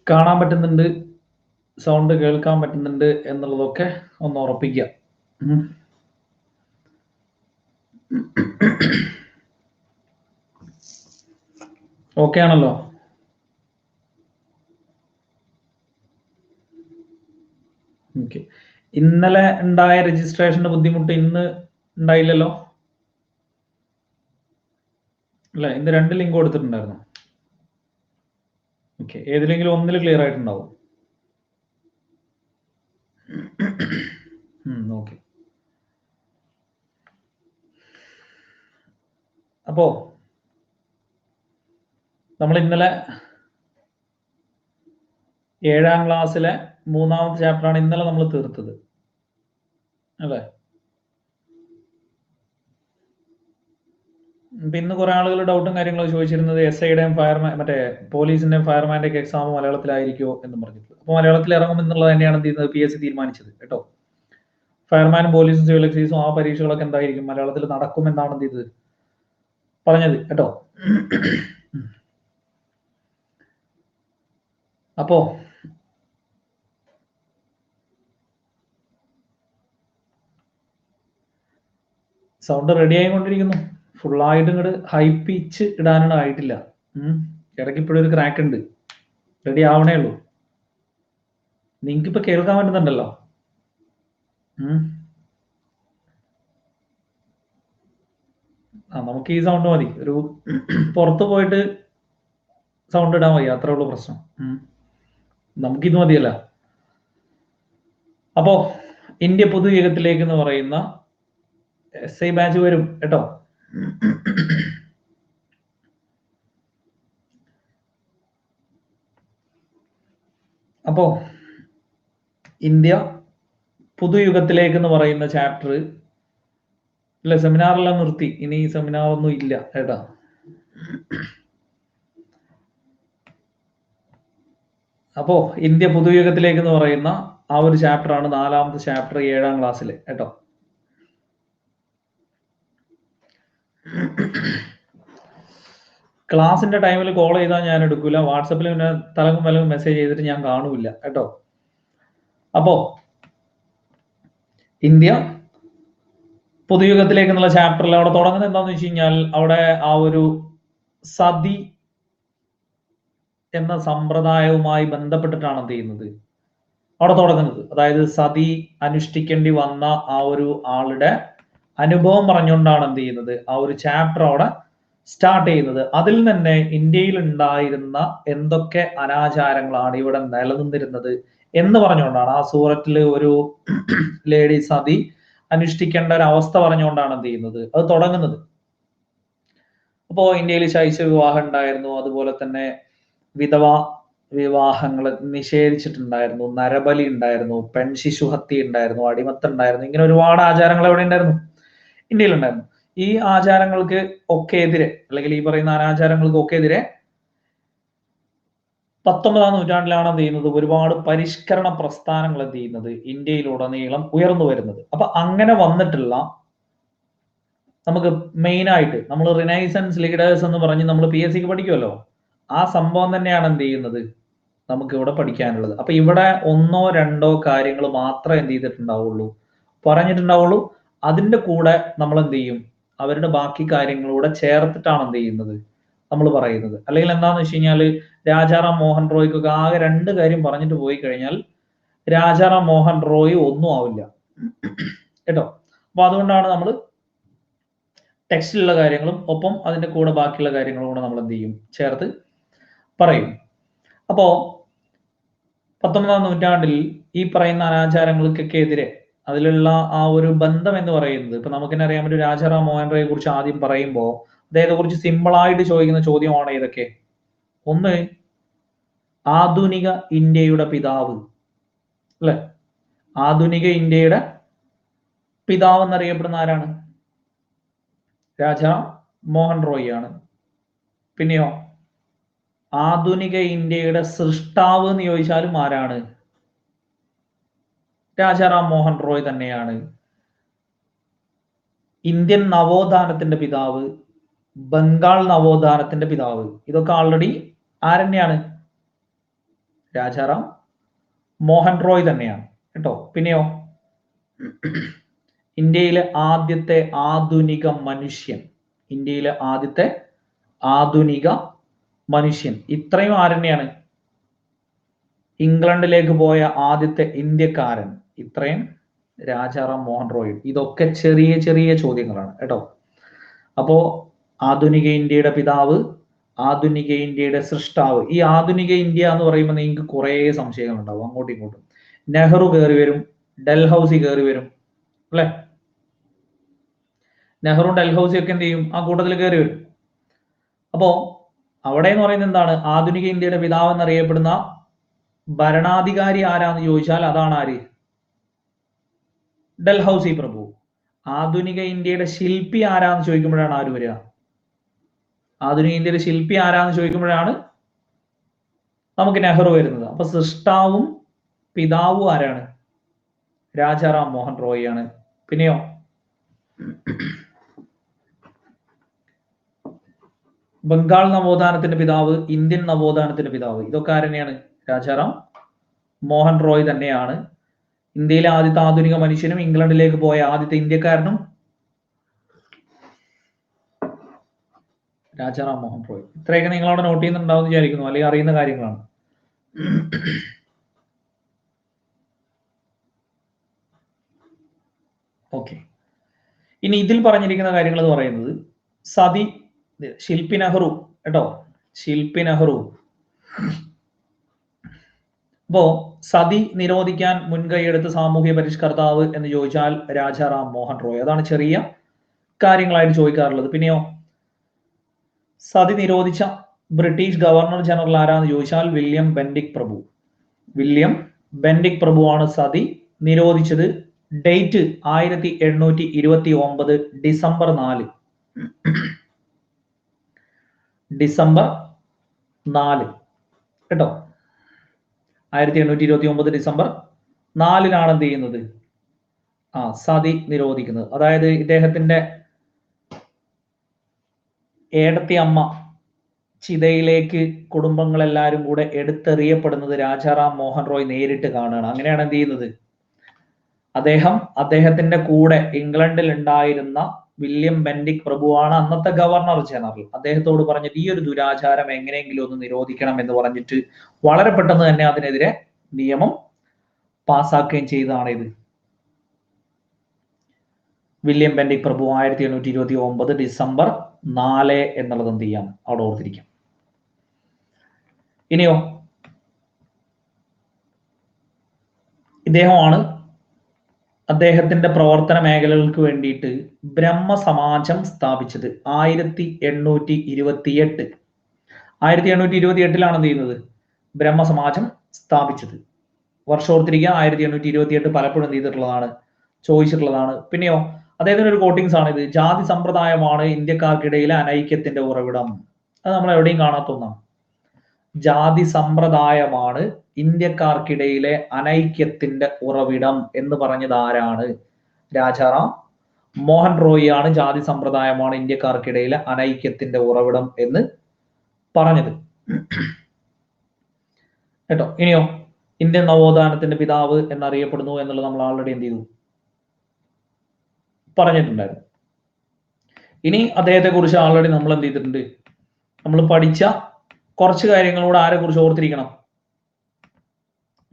കാണാൻ പറ്റുന്നുണ്ട്, സൗണ്ട് കേൾക്കാൻ പറ്റുന്നുണ്ട് എന്നുള്ളതൊക്കെ ഒന്ന് ഉറപ്പിക്കുക. ഓക്കെ ആണല്ലോ? ഓക്കെ. ഇന്നലെ ഉണ്ടായ രജിസ്ട്രേഷന്റെ ബുദ്ധിമുട്ട് ഇന്ന് ഉണ്ടായില്ലല്ലോ അല്ലെ? ഇന്ന് 2 ലിങ്ക് കൊടുത്തിട്ടുണ്ടായിരുന്നു. ഓക്കെ, ഏതിലെങ്കിലും ഒന്നിൽ ക്ലിയർ ആയിട്ടുണ്ടാവും. ഓക്കെ. അപ്പോ നമ്മൾ ഇന്നലെ 7ാം ക്ലാസ്സിലെ 3ാമത്തെ ചാപ്റ്ററാണ് ഇന്നലെ നമ്മൾ തീർത്തത് അല്ലേ? ഇന്ന് കുറെ ആളുകൾ ഡൗട്ടും കാര്യങ്ങളും ചോദിച്ചിരുന്നത് SIയുടെയും ഫയർമാൻ മറ്റേ പോലീസിന്റെയും ഫയർമാന്റെ ഒക്കെ എക്സാം മലയാളത്തിലായിരിക്കുമോ എന്ന് പറഞ്ഞിട്ട്. അപ്പോൾ മലയാളത്തിൽ ഇറങ്ങും എന്നുള്ളത് തന്നെയാണ് എന്ത് ചെയ്യുന്നത് PSC തീരുമാനിച്ചത് കേട്ടോ. ഫയർമാനും പോലീസും സിവിൽ എക്സൈസും ആ പരീക്ഷകളൊക്കെ എന്തായിരിക്കും മലയാളത്തിൽ നടക്കുമെന്നാണ് എന്ത് ചെയ്തത് പറഞ്ഞത് കേട്ടോ. അപ്പോ സൗണ്ട് റെഡി ആയിക്കൊണ്ടിരിക്കുന്നു. ഫുള്ളായിട്ട് ഇങ്ങോട്ട് ഹൈ പിച്ച് ഇടാനുള്ള ആയിട്ടില്ല. ഇടയ്ക്ക് ഇപ്പോഴും ഒരു ക്രാക്ക് ഉണ്ട്. റെഡി ആവണേ ഉള്ളൂ. നിങ്ങൾക്ക് ഇപ്പൊ കേൾക്കാൻ പറ്റുന്നുണ്ടല്ലോ. നമുക്ക് ഈ സൗണ്ട് മതി. ഒരു പുറത്ത് പോയിട്ട് സൗണ്ട് ഇടാൻ മതി, അത്രേ ഉള്ളൂ പ്രശ്നം. നമുക്കിത് മതിയല്ല. അപ്പോ ഇന്ത്യ പുതുയുഗത്തിലേക്ക് എന്ന് പറയുന്ന SI ബാച്ച് വരും കേട്ടോ. അപ്പോ ഇന്ത്യ പുതുയുഗത്തിലേക്ക് എന്ന് പറയുന്ന ചാപ്റ്റർ അല്ലെ, സെമിനാറെല്ലാം നിർത്തി. ഇനി സെമിനാർ ഒന്നും ഇല്ല കേട്ടാ. അപ്പോ ഇന്ത്യ പുതുയുഗത്തിലേക്ക് എന്ന് പറയുന്ന ആ ഒരു ചാപ്റ്ററാണ് 4ാമത്തെ ചാപ്റ്റർ 7ാം ക്ലാസ്സിൽ കേട്ടോ. ക്ലാസിന്റെ ടൈമിൽ കോൾ ചെയ്താൽ ഞാൻ എടുക്കൂല. വാട്സപ്പിൽ പിന്നെ തലങ്ങും വലങ്ങും മെസ്സേജ് ചെയ്തിട്ട് ഞാൻ കാണൂല കേട്ടോ. അപ്പോ ഇന്ത്യ പുതുയുഗത്തിലേക്ക് എന്നുള്ള ചാപ്റ്ററിൽ അവിടെ തുടങ്ങുന്നത് എന്താണെന്ന് വെച്ച് കഴിഞ്ഞാൽ അവിടെ ആ ഒരു സതി എന്ന സമ്പ്രദായവുമായി ബന്ധപ്പെട്ടിട്ടാണ് എന്ത് ചെയ്യുന്നത് അവിടെ തുടങ്ങുന്നത്. അതായത് സതി അനുഷ്ഠിക്കേണ്ടി വന്ന ആ ഒരു ആളുടെ അനുഭവം പറഞ്ഞുകൊണ്ടാണ് എന്ത് ചെയ്യുന്നത് ആ ഒരു ചാപ്റ്റർ അവിടെ സ്റ്റാർട്ട് ചെയ്യുന്നത്. അതിൽ തന്നെ ഇന്ത്യയിൽ ഉണ്ടായിരുന്ന എന്തൊക്കെ അനാചാരങ്ങളാണ് ഇവിടെ നിലനിന്നിരുന്നത് എന്ന് പറഞ്ഞുകൊണ്ടാണ് ആ സൂറത്തിൽ ഒരു ലേഡി സതി അനുഷ്ഠിക്കേണ്ട ഒരു അവസ്ഥ പറഞ്ഞുകൊണ്ടാണ് എന്ത് ചെയ്യുന്നത് അത് തുടങ്ങുന്നത്. അപ്പോ ഇന്ത്യയിൽ ശൈശവ വിവാഹം ഉണ്ടായിരുന്നു, അതുപോലെ തന്നെ വിധവ വിവാഹങ്ങൾ നിഷേധിച്ചിട്ടുണ്ടായിരുന്നു, നരബലി ഉണ്ടായിരുന്നു, പെൺശിശുഹത്യ ഉണ്ടായിരുന്നു, അടിമത്തം ഉണ്ടായിരുന്നു. ഇങ്ങനെ ഒരുപാട് ആചാരങ്ങൾ എവിടെ ഉണ്ടായിരുന്നു? ഇന്ത്യയിലുണ്ടായിരുന്നു. ഈ ആചാരങ്ങൾക്ക് ഒക്കെ എതിരെ, അല്ലെങ്കിൽ ഈ പറയുന്ന അനാചാരങ്ങൾക്ക് ഒക്കെ എതിരെ 19ാം നൂറ്റാണ്ടിലാണ് എന്ത് ചെയ്യുന്നത് ഒരുപാട് പരിഷ്കരണ പ്രസ്ഥാനങ്ങൾ എന്ത് ചെയ്യുന്നത് ഇന്ത്യയിലുടനീളം ഉയർന്നു വരുന്നത്. അപ്പൊ അങ്ങനെ വന്നിട്ടുള്ള നമുക്ക് മെയിൻ ആയിട്ട് നമ്മൾ റിനൈസൻസ് ലീഡേഴ്സ് എന്ന് പറഞ്ഞ് നമ്മൾ PSCക്ക് പഠിക്കുമല്ലോ, ആ സംഭവം തന്നെയാണ് എന്ത് ചെയ്യുന്നത് നമുക്ക് ഇവിടെ പഠിക്കാനുള്ളത്. അപ്പൊ ഇവിടെ 1-2 കാര്യങ്ങൾ മാത്രമേ എന്ത് ചെയ്തിട്ടുണ്ടാവുള്ളൂ പറഞ്ഞിട്ടുണ്ടാവുള്ളൂ. അതിന്റെ കൂടെ നമ്മൾ എന്ത് ചെയ്യും അവരുടെ ബാക്കി കാര്യങ്ങളൂടെ ചേർത്തിട്ടാണ് എന്ത് ചെയ്യുന്നത് നമ്മൾ പറയുന്നത്. അല്ലെങ്കിൽ എന്താന്ന് വെച്ച് കഴിഞ്ഞാൽ രാജാറാം മോഹൻ റോയ്ക്കൊക്കെ ആകെ 2 കാര്യം പറഞ്ഞിട്ട് പോയി കഴിഞ്ഞാൽ രാജാറാം മോഹൻ റോയ് ഒന്നും ആവില്ല കേട്ടോ. അപ്പൊ അതുകൊണ്ടാണ് നമ്മൾ ടെക്സ്റ്റിലുള്ള കാര്യങ്ങളും ഒപ്പം അതിന്റെ കൂടെ ബാക്കിയുള്ള കാര്യങ്ങളും കൂടെ നമ്മൾ എന്ത് ചെയ്യും ചേർത്ത് പറയും. അപ്പോ 19ാം നൂറ്റാണ്ടിൽ ഈ പറയുന്ന അനാചാരങ്ങൾക്കൊക്കെ എതിരെ അതിലുള്ള ആ ഒരു ബന്ധം എന്ന് പറയുന്നത് ഇപ്പൊ നമുക്ക് തന്നെ അറിയാൻ പറ്റും. രാജാറാം മോഹൻ റോയെ കുറിച്ച് ആദ്യം പറയുമ്പോൾ അദ്ദേഹത്തെ കുറിച്ച് സിമ്പിൾ ആയിട്ട് ചോദിക്കുന്ന ചോദ്യമാണ് ഇതൊക്കെ. ഒന്ന്, ആധുനിക ഇന്ത്യയുടെ പിതാവ് അല്ലെ? ആധുനിക ഇന്ത്യയുടെ പിതാവ് എന്നറിയപ്പെടുന്ന ആരാണ്? രാജാറാം മോഹൻ റോയ് ആണ്. പിന്നെയോ ആധുനിക ഇന്ത്യയുടെ സൃഷ്ടാവ് എന്ന് ചോദിച്ചാലും ആരാണ്? രാജാറാം മോഹൻ റോയ് തന്നെയാണ്. ഇന്ത്യൻ നവോത്ഥാനത്തിന്റെ പിതാവ്, ബംഗാൾ നവോത്ഥാനത്തിന്റെ പിതാവ്, ഇതൊക്കെ ആൾറെഡി ആരെന്നെയാണ്? രാജാറാം മോഹൻ റോയ് തന്നെയാണ് കേട്ടോ. പിന്നെയോ ഇന്ത്യയിലെ ആദ്യത്തെ ആധുനിക മനുഷ്യൻ, ഇന്ത്യയിലെ ആദ്യത്തെ ആധുനിക മനുഷ്യൻ, ഇത്രയും ആരെന്നെയാണ്? ഇംഗ്ലണ്ടിലേക്ക് പോയ ആദ്യത്തെ ഇന്ത്യക്കാരൻ, ഇത്രയും രാജാറാം മോഹൻ റോയ്. ഇതൊക്കെ ചെറിയ ചെറിയ ചോദ്യങ്ങളാണ് കേട്ടോ. അപ്പോ ആധുനിക ഇന്ത്യയുടെ പിതാവ്, ആധുനിക ഇന്ത്യയുടെ സൃഷ്ടാവ്. ഈ ആധുനിക ഇന്ത്യ എന്ന് പറയുമ്പോൾ നിങ്ങൾക്ക് കുറേ സംശയങ്ങൾ ഉണ്ടാവും അങ്ങോട്ടും ഇങ്ങോട്ടും. നെഹ്റു കയറി വരും, ഡൽഹൌസി കയറി വരും അല്ലെ? നെഹ്റു ഡൽഹൌസി ഒക്കെ എന്ത് ചെയ്യും? ആ കൂട്ടത്തിൽ കയറി വരും. അപ്പോ അവിടെ എന്ന് പറയുന്നത് എന്താണ്? ആധുനിക ഇന്ത്യയുടെ പിതാവ് എന്നറിയപ്പെടുന്ന ഭരണാധികാരി ആരാന്ന് ചോദിച്ചാൽ അതാണ് ആര്? ഡൽഹൌസി പ്രഭു. ആധുനിക ഇന്ത്യയുടെ ശില്പി ആരാന്ന് ചോദിക്കുമ്പോഴാണ് ആര് വരിക? ആധുനിക ഇന്ത്യയുടെ ശില്പി ആരാന്ന് ചോദിക്കുമ്പോഴാണ് നമുക്ക് നെഹ്റു വരുന്നത്. അപ്പൊ സൃഷ്ടാവും പിതാവും ആരാണ്? രാജാറാം മോഹൻ റോയ് ആണ്. പിന്നെയോ ബംഗാൾ നവോത്ഥാനത്തിന്റെ പിതാവ്, ഇന്ത്യൻ നവോത്ഥാനത്തിന്റെ പിതാവ്, ഇതൊക്കെ ആരെന്നെയാണ്? രാജാറാം മോഹൻ റോയ് തന്നെയാണ്. ഇന്ത്യയിലെ ആദ്യത്തെ ആധുനിക മനുഷ്യനും ഇംഗ്ലണ്ടിലേക്ക് പോയ ആദ്യത്തെ ഇന്ത്യക്കാരനും രാജാറാം മോഹൻ റോയ്. ഇത്രയൊക്കെ നിങ്ങൾ അവിടെ നോട്ട് ചെയ്യുന്നുണ്ടാവും വിചാരിക്കുന്നു, അല്ലെങ്കിൽ അറിയുന്ന കാര്യങ്ങളാണ്. ഓക്കെ, ഇനി ഇതിൽ പറഞ്ഞിരിക്കുന്ന കാര്യങ്ങൾ എന്ന് പറയുന്നത് സതി, ശില്പി നെഹ്റു കേട്ടോ, ശില്പി നെഹ്റു. അപ്പോ സതി നിരോധിക്കാൻ മുൻകൈയെടുത്ത സാമൂഹ്യ പരിഷ്കർത്താവ് എന്ന് ചോദിച്ചാൽ രാജാറാം മോഹൻ റോയ്. അതാണ് ചെറിയ കാര്യങ്ങളായിട്ട് ചോദിക്കാറുള്ളത്. പിന്നെയോ സതി നിരോധിച്ച ബ്രിട്ടീഷ് ഗവർണർ ജനറൽ ആരാന്ന് ചോദിച്ചാൽ വില്യം ബെന്റിക് പ്രഭു. വില്യം ബെന്റിക് പ്രഭുവാണ് സതി നിരോധിച്ചത്. Date 1829 December 4. ഡിസംബർ 4 കേട്ടോ. 1829 ഡിസംബർ 4 എന്ത് ചെയ്യുന്നത്? സതി നിരോധിക്കുന്നത്. അതായത് ഇദ്ദേഹത്തിന്റെ ഏടത്തി അമ്മ ചിതയിലേക്ക് കുടുംബങ്ങളെല്ലാരും കൂടെ എടുത്തെറിയപ്പെടുന്നത് രാജാറാം മോഹൻ റോയ് നേരിട്ട് കാണുകയാണ്. അങ്ങനെയാണ് എന്ത് ചെയ്യുന്നത്? അദ്ദേഹത്തിന്റെ കൂടെ ഇംഗ്ലണ്ടിൽ ഉണ്ടായിരുന്ന വില്യം ബെന്റിക് പ്രഭുവാണ് അന്നത്തെ ഗവർണർ ജനറൽ. അദ്ദേഹത്തോട് പറഞ്ഞിട്ട് ഈ ഒരു ദുരാചാരം എങ്ങനെയെങ്കിലും ഒന്ന് നിരോധിക്കണം എന്ന് പറഞ്ഞിട്ട് വളരെ പെട്ടെന്ന് തന്നെ അതിനെതിരെ നിയമം പാസ്സാക്കുകയും ചെയ്തതാണ് ഇത്. വില്യം ബെന്റിക് പ്രഭു 1829 ഡിസംബർ 4 എന്നുള്ളത് എന്ത് ചെയ്യാം? അവിടെ ഓർത്തിരിക്കാം. ഇനിയോ ഇദ്ദേഹമാണ് അദ്ദേഹത്തിന്റെ പ്രവർത്തന മേഖലകൾക്ക് വേണ്ടിയിട്ട് ബ്രഹ്മസമാജം സ്ഥാപിച്ചത്. 1828. 1828 എന്ത് ചെയ്യുന്നത്? ബ്രഹ്മസമാജം സ്ഥാപിച്ചത്. വർഷം ഓർത്തിരിക്കുക. 1828 പലപ്പോഴും എന്ത് ചെയ്തിട്ടുള്ളതാണ്? ചോദിച്ചിട്ടുള്ളതാണ്. പിന്നെയോ അദ്ദേഹത്തിന്റെ ഒരു കോട്ടിങ്സ് ആണ് ഇത്. ജാതി സമ്പ്രദായമാണ് ഇന്ത്യക്കാർക്കിടയിലെ അനൈക്യത്തിന്റെ ഉറവിടം. അത് നമ്മൾ എവിടെയും കാണാത്ത ഒന്നാണ്. ജാതി സമ്പ്രദായമാണ് ഇന്ത്യക്കാർക്കിടയിലെ അനൈക്യത്തിന്റെ ഉറവിടം എന്ന് പറഞ്ഞത് ആരാണ്? രാജാറാം മോഹൻ റോയ് ആണ് ജാതി സമ്പ്രദായമാണ് ഇന്ത്യക്കാർക്കിടയിലെ അനൈക്യത്തിന്റെ ഉറവിടം എന്ന് പറഞ്ഞത് കേട്ടോ. ഇനിയോ ഇന്ത്യൻ നവോത്ഥാനത്തിന്റെ പിതാവ് എന്നറിയപ്പെടുന്നു എന്നുള്ളത് നമ്മൾ ആൾറെഡി എന്ത് ചെയ്തു? പറഞ്ഞിട്ടുണ്ടായിരുന്നു. ഇനി അദ്ദേഹത്തെ കുറിച്ച് ആൾറെഡി നമ്മൾ എന്ത് ചെയ്തിട്ടുണ്ട്? നമ്മൾ പഠിച്ച കുറച്ച് കാര്യങ്ങളോട് ആരെ കുറിച്ച് ഓർത്തിരിക്കണം?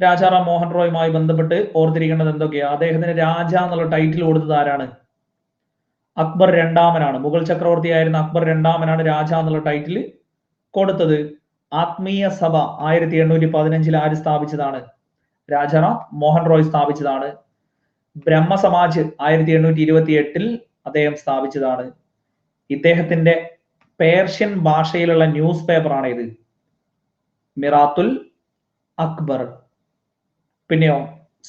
രാജാറാം മോഹൻ റോയുമായി ബന്ധപ്പെട്ട് ഓർത്തിരിക്കേണ്ടത് എന്തൊക്കെയാ? അദ്ദേഹത്തിന് രാജ എന്നുള്ള ടൈറ്റിൽ കൊടുത്തത് ആരാണ്? അക്ബർ രണ്ടാമനാണ്. മുഗൾ ചക്രവർത്തിയായിരുന്ന അക്ബർ രണ്ടാമനാണ് രാജ എന്നുള്ള ടൈറ്റിൽ കൊടുത്തത്. ആത്മീയ സഭ 1815 ആര് സ്ഥാപിച്ചതാണ്? രാജാറാം മോഹൻ റോയ് സ്ഥാപിച്ചതാണ്. ബ്രഹ്മസമാജ് 1828 അദ്ദേഹം സ്ഥാപിച്ചതാണ്. ഇദ്ദേഹത്തിന്റെ പേർഷ്യൻ ഭാഷയിലുള്ള ന്യൂസ് പേപ്പർ ആണ് ഇത്, മിറാത്തുൽ അക്ബർ. പിന്നെയോ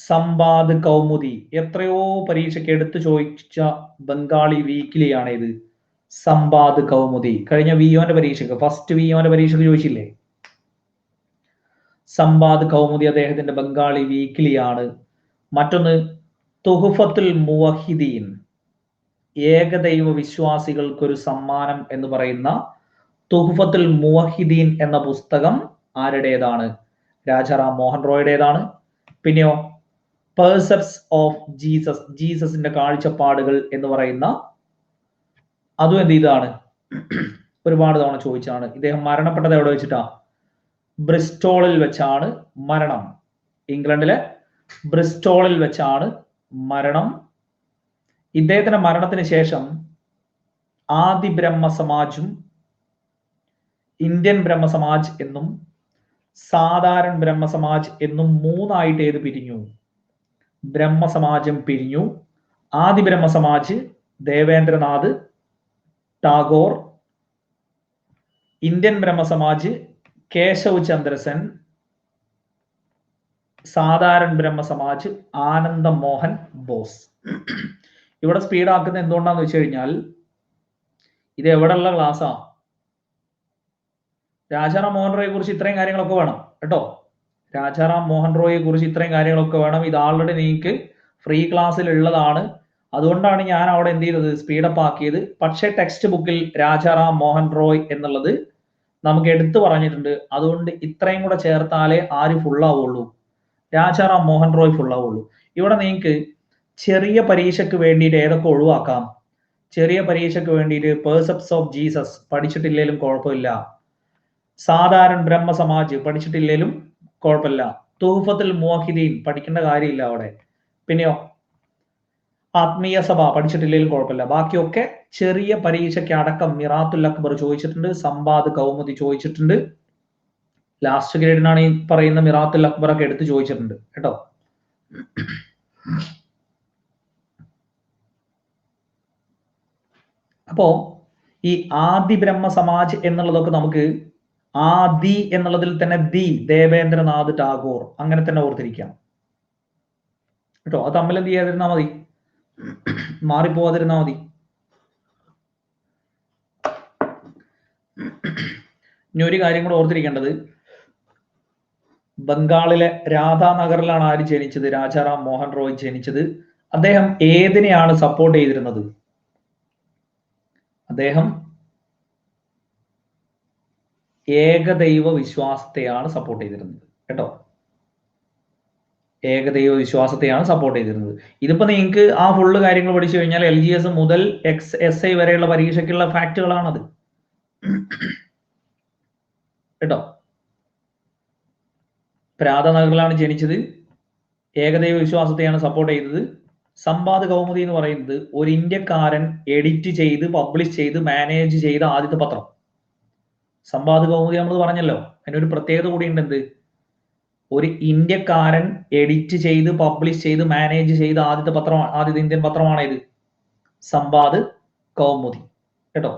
സംവാദ് കൗമുദി, എത്രയോ പരീക്ഷയ്ക്ക് എടുത്തു ചോദിച്ച ബംഗാളി വീക്കിലിയാണ് ഇത്, സംവാദ് കൗമുദി. കഴിഞ്ഞ വിയോന്റെ പരീക്ഷയ്ക്ക്, ഫസ്റ്റ് വിയോന്റെ പരീക്ഷയ്ക്ക് ചോദിച്ചില്ലേ? സംവാദ് കൗമുദി അദ്ദേഹത്തിന്റെ ബംഗാളി വീക്കിലിയാണ്. മറ്റൊന്ന് തുഹ്ഫത്തുൽ മുവഹിദീൻ, ഏകദൈവ വിശ്വാസികൾക്കൊരു സമ്മാനം എന്ന് പറയുന്ന തുഹ്ഫത്തുൽ മുവഹിദീൻ എന്ന പുസ്തകം ആരുടേതാണ്? രാജാറാം മോഹൻ റോയുടേതാണ്. പിന്നെയോ പെർസെപ്റ്റ്സ് ഓഫ് ജീസസ്, ജീസസിന്റെ കാഴ്ചപ്പാടുകൾ എന്ന് പറയുന്ന അതും എന്ത് ചെയ്താണ്, ഒരുപാട് തവണ ചോദിച്ചാണ്. ഇദ്ദേഹം മരണപ്പെട്ടത് എവിടെ വെച്ചിട്ടാ? ബ്രിസ്റ്റോളിൽ വെച്ചാണ് മരണം. ഇംഗ്ലണ്ടിലെ ബ്രിസ്റ്റോളിൽ വെച്ചാണ് മരണം. ഇദ്ദേഹത്തിന്റെ മരണത്തിന് ശേഷം ആദി ബ്രഹ്മ സമാജും ഇന്ത്യൻ ബ്രഹ്മ സമാജ് എന്നും സാധാരണ ബ്രഹ്മ സമാജ് എന്നും മൂന്നായിട്ട് ഏത് പിരിഞ്ഞു? ബ്രഹ്മ സമാജം പിരിഞ്ഞു. ആദി ബ്രഹ്മ സമാജ് ദേവേന്ദ്രനാഥ് ടാഗോർ, ഇന്ത്യൻ ബ്രഹ്മ സമാജ് കേശവ് ചന്ദ്ര സെൻ, സാധാരണ ബ്രഹ്മ സമാജ് ആനന്ദ മോഹൻ ബോസ്. ഇവിടെ സ്പീഡാക്കുന്നത് എന്തുകൊണ്ടാന്ന് വെച്ച് കഴിഞ്ഞാൽ ഇത് എവിടെയുള്ള ക്ലാസ്സാ? രാജാറാം മോഹൻ റോയെ കുറിച്ച് ഇത്രയും കാര്യങ്ങളൊക്കെ വേണം കേട്ടോ. രാജാറാം മോഹൻ റോയെ കുറിച്ച് ഇത്രയും കാര്യങ്ങളൊക്കെ വേണം. ഇത് ആൾറെഡി നിങ്ങൾക്ക് ഫ്രീ ക്ലാസ്സിൽ ഉള്ളതാണ്. അതുകൊണ്ടാണ് ഞാൻ അവിടെ എന്ത് ചെയ്തത്, സ്പീഡപ്പ് ആക്കിയത്. പക്ഷേ ടെക്സ്റ്റ് ബുക്കിൽ രാജാറാം മോഹൻ റോയ് എന്നുള്ളത് നമുക്ക് എടുത്തു പറഞ്ഞിട്ടുണ്ട്. അതുകൊണ്ട് ഇത്രയും കൂടെ ചേർത്താലേ ആര് ഫുള്ളാവുള്ളൂ? രാജാറാം മോഹൻ റോയ് ഫുള്ളാവുള്ളൂ. ഇവിടെ നിങ്ങൾക്ക് ചെറിയ പരീക്ഷയ്ക്ക് വേണ്ടിയിട്ട് ഏതൊക്കെ ഒഴിവാക്കാം? ചെറിയ പരീക്ഷയ്ക്ക് വേണ്ടിയിട്ട് പെർസെപ്റ്റ്സ് ഓഫ് ജീസസ് പഠിച്ചിട്ടില്ലേലും കുഴപ്പമില്ല. സാധാരണ ബ്രഹ്മ സമാജ് പഠിച്ചിട്ടില്ലേലും കുഴപ്പമില്ല. തുഹഫത്തുൽ മുവഹിദീൻ പഠിക്കേണ്ട കാര്യമില്ല അവിടെ. പിന്നെയോ ആത്മീയ സഭ പഠിച്ചിട്ടില്ലെങ്കിലും കുഴപ്പമില്ല. ബാക്കിയൊക്കെ ചെറിയ പരീക്ഷയ്ക്ക് അടക്കം മിറാത്തുൽ അക്ബർ ചോദിച്ചിട്ടുണ്ട്, സമ്പാദ് കൗമുദി ചോദിച്ചിട്ടുണ്ട്. ലാസ്റ്റ് ഗ്രേഡിനാണ് ഈ പറയുന്ന മിറാത്തുൽ അക്ബർ ഒക്കെ എടുത്ത് ചോദിച്ചിട്ടുണ്ട് കേട്ടോ. അപ്പോ ഈ ആദി ബ്രഹ്മ സമാജ് എന്നുള്ളതൊക്കെ നമുക്ക് ആദി എന്നുള്ളതിൽ തന്നെ ദി ദേവേന്ദ്രനാഥ് ടാഗോർ അങ്ങനെ തന്നെ ഓർത്തിരിക്കാം കേട്ടോ. അത് തമ്മിൽ എന്ത് ചെയ്യാതിരുന്നാ മതി, മാറിപ്പോവാതിരുന്നാ മതി. ഇനി ഒരു കാര്യം കൂടെ ഓർത്തിരിക്കേണ്ടത്, ബംഗാളിലെ രാധാനഗറിലാണ് ആര് ജനിച്ചത്? രാജാറാം മോഹൻ റോയ് ജനിച്ചത്. അദ്ദേഹം ഏതിനെയാണ് സപ്പോർട്ട് ചെയ്തിരുന്നത്? അദ്ദേഹം ഏകദൈവ വിശ്വാസത്തെയാണ് സപ്പോർട്ട് ചെയ്തിരുന്നത് കേട്ടോ. ഏകദൈവ വിശ്വാസത്തെയാണ് സപ്പോർട്ട് ചെയ്തിരുന്നത്. ഇതിപ്പോ നിങ്ങൾക്ക് ആ ഫുള്ള് കാര്യങ്ങൾ പഠിച്ചു കഴിഞ്ഞാൽ LGS മുതൽ XSI വരെയുള്ള പരീക്ഷയ്ക്കുള്ള ഫാക്റ്റുകളാണത് കേട്ടോ. രാധാനഗറിലാണ് ജനിച്ചത്, ഏകദൈവ വിശ്വാസത്തെയാണ് സപ്പോർട്ട് ചെയ്തത്. സമ്പാദ് കൗമുദി എന്ന് പറയുന്നത് ഒരു ഇന്ത്യക്കാരൻ എഡിറ്റ് ചെയ്ത് പബ്ലിഷ് ചെയ്ത് മാനേജ് ചെയ്ത ആദ്യത്തെ പത്രം. സമ്പാദ് കൗമുദി നമ്മൾ പറഞ്ഞല്ലോ, അതിനൊരു പ്രത്യേകത കൂടി ഉണ്ട്. എന്ത്? ഒരു ഇന്ത്യക്കാരൻ എഡിറ്റ് ചെയ്ത് പബ്ലിഷ് ചെയ്ത് മാനേജ് ചെയ്ത ആദ്യത്തെ പത്രം, ആദ്യത്തെ ഇന്ത്യൻ പത്രമാണ് ഇത്, സമ്പാദ് കൗമുദി കേട്ടോ.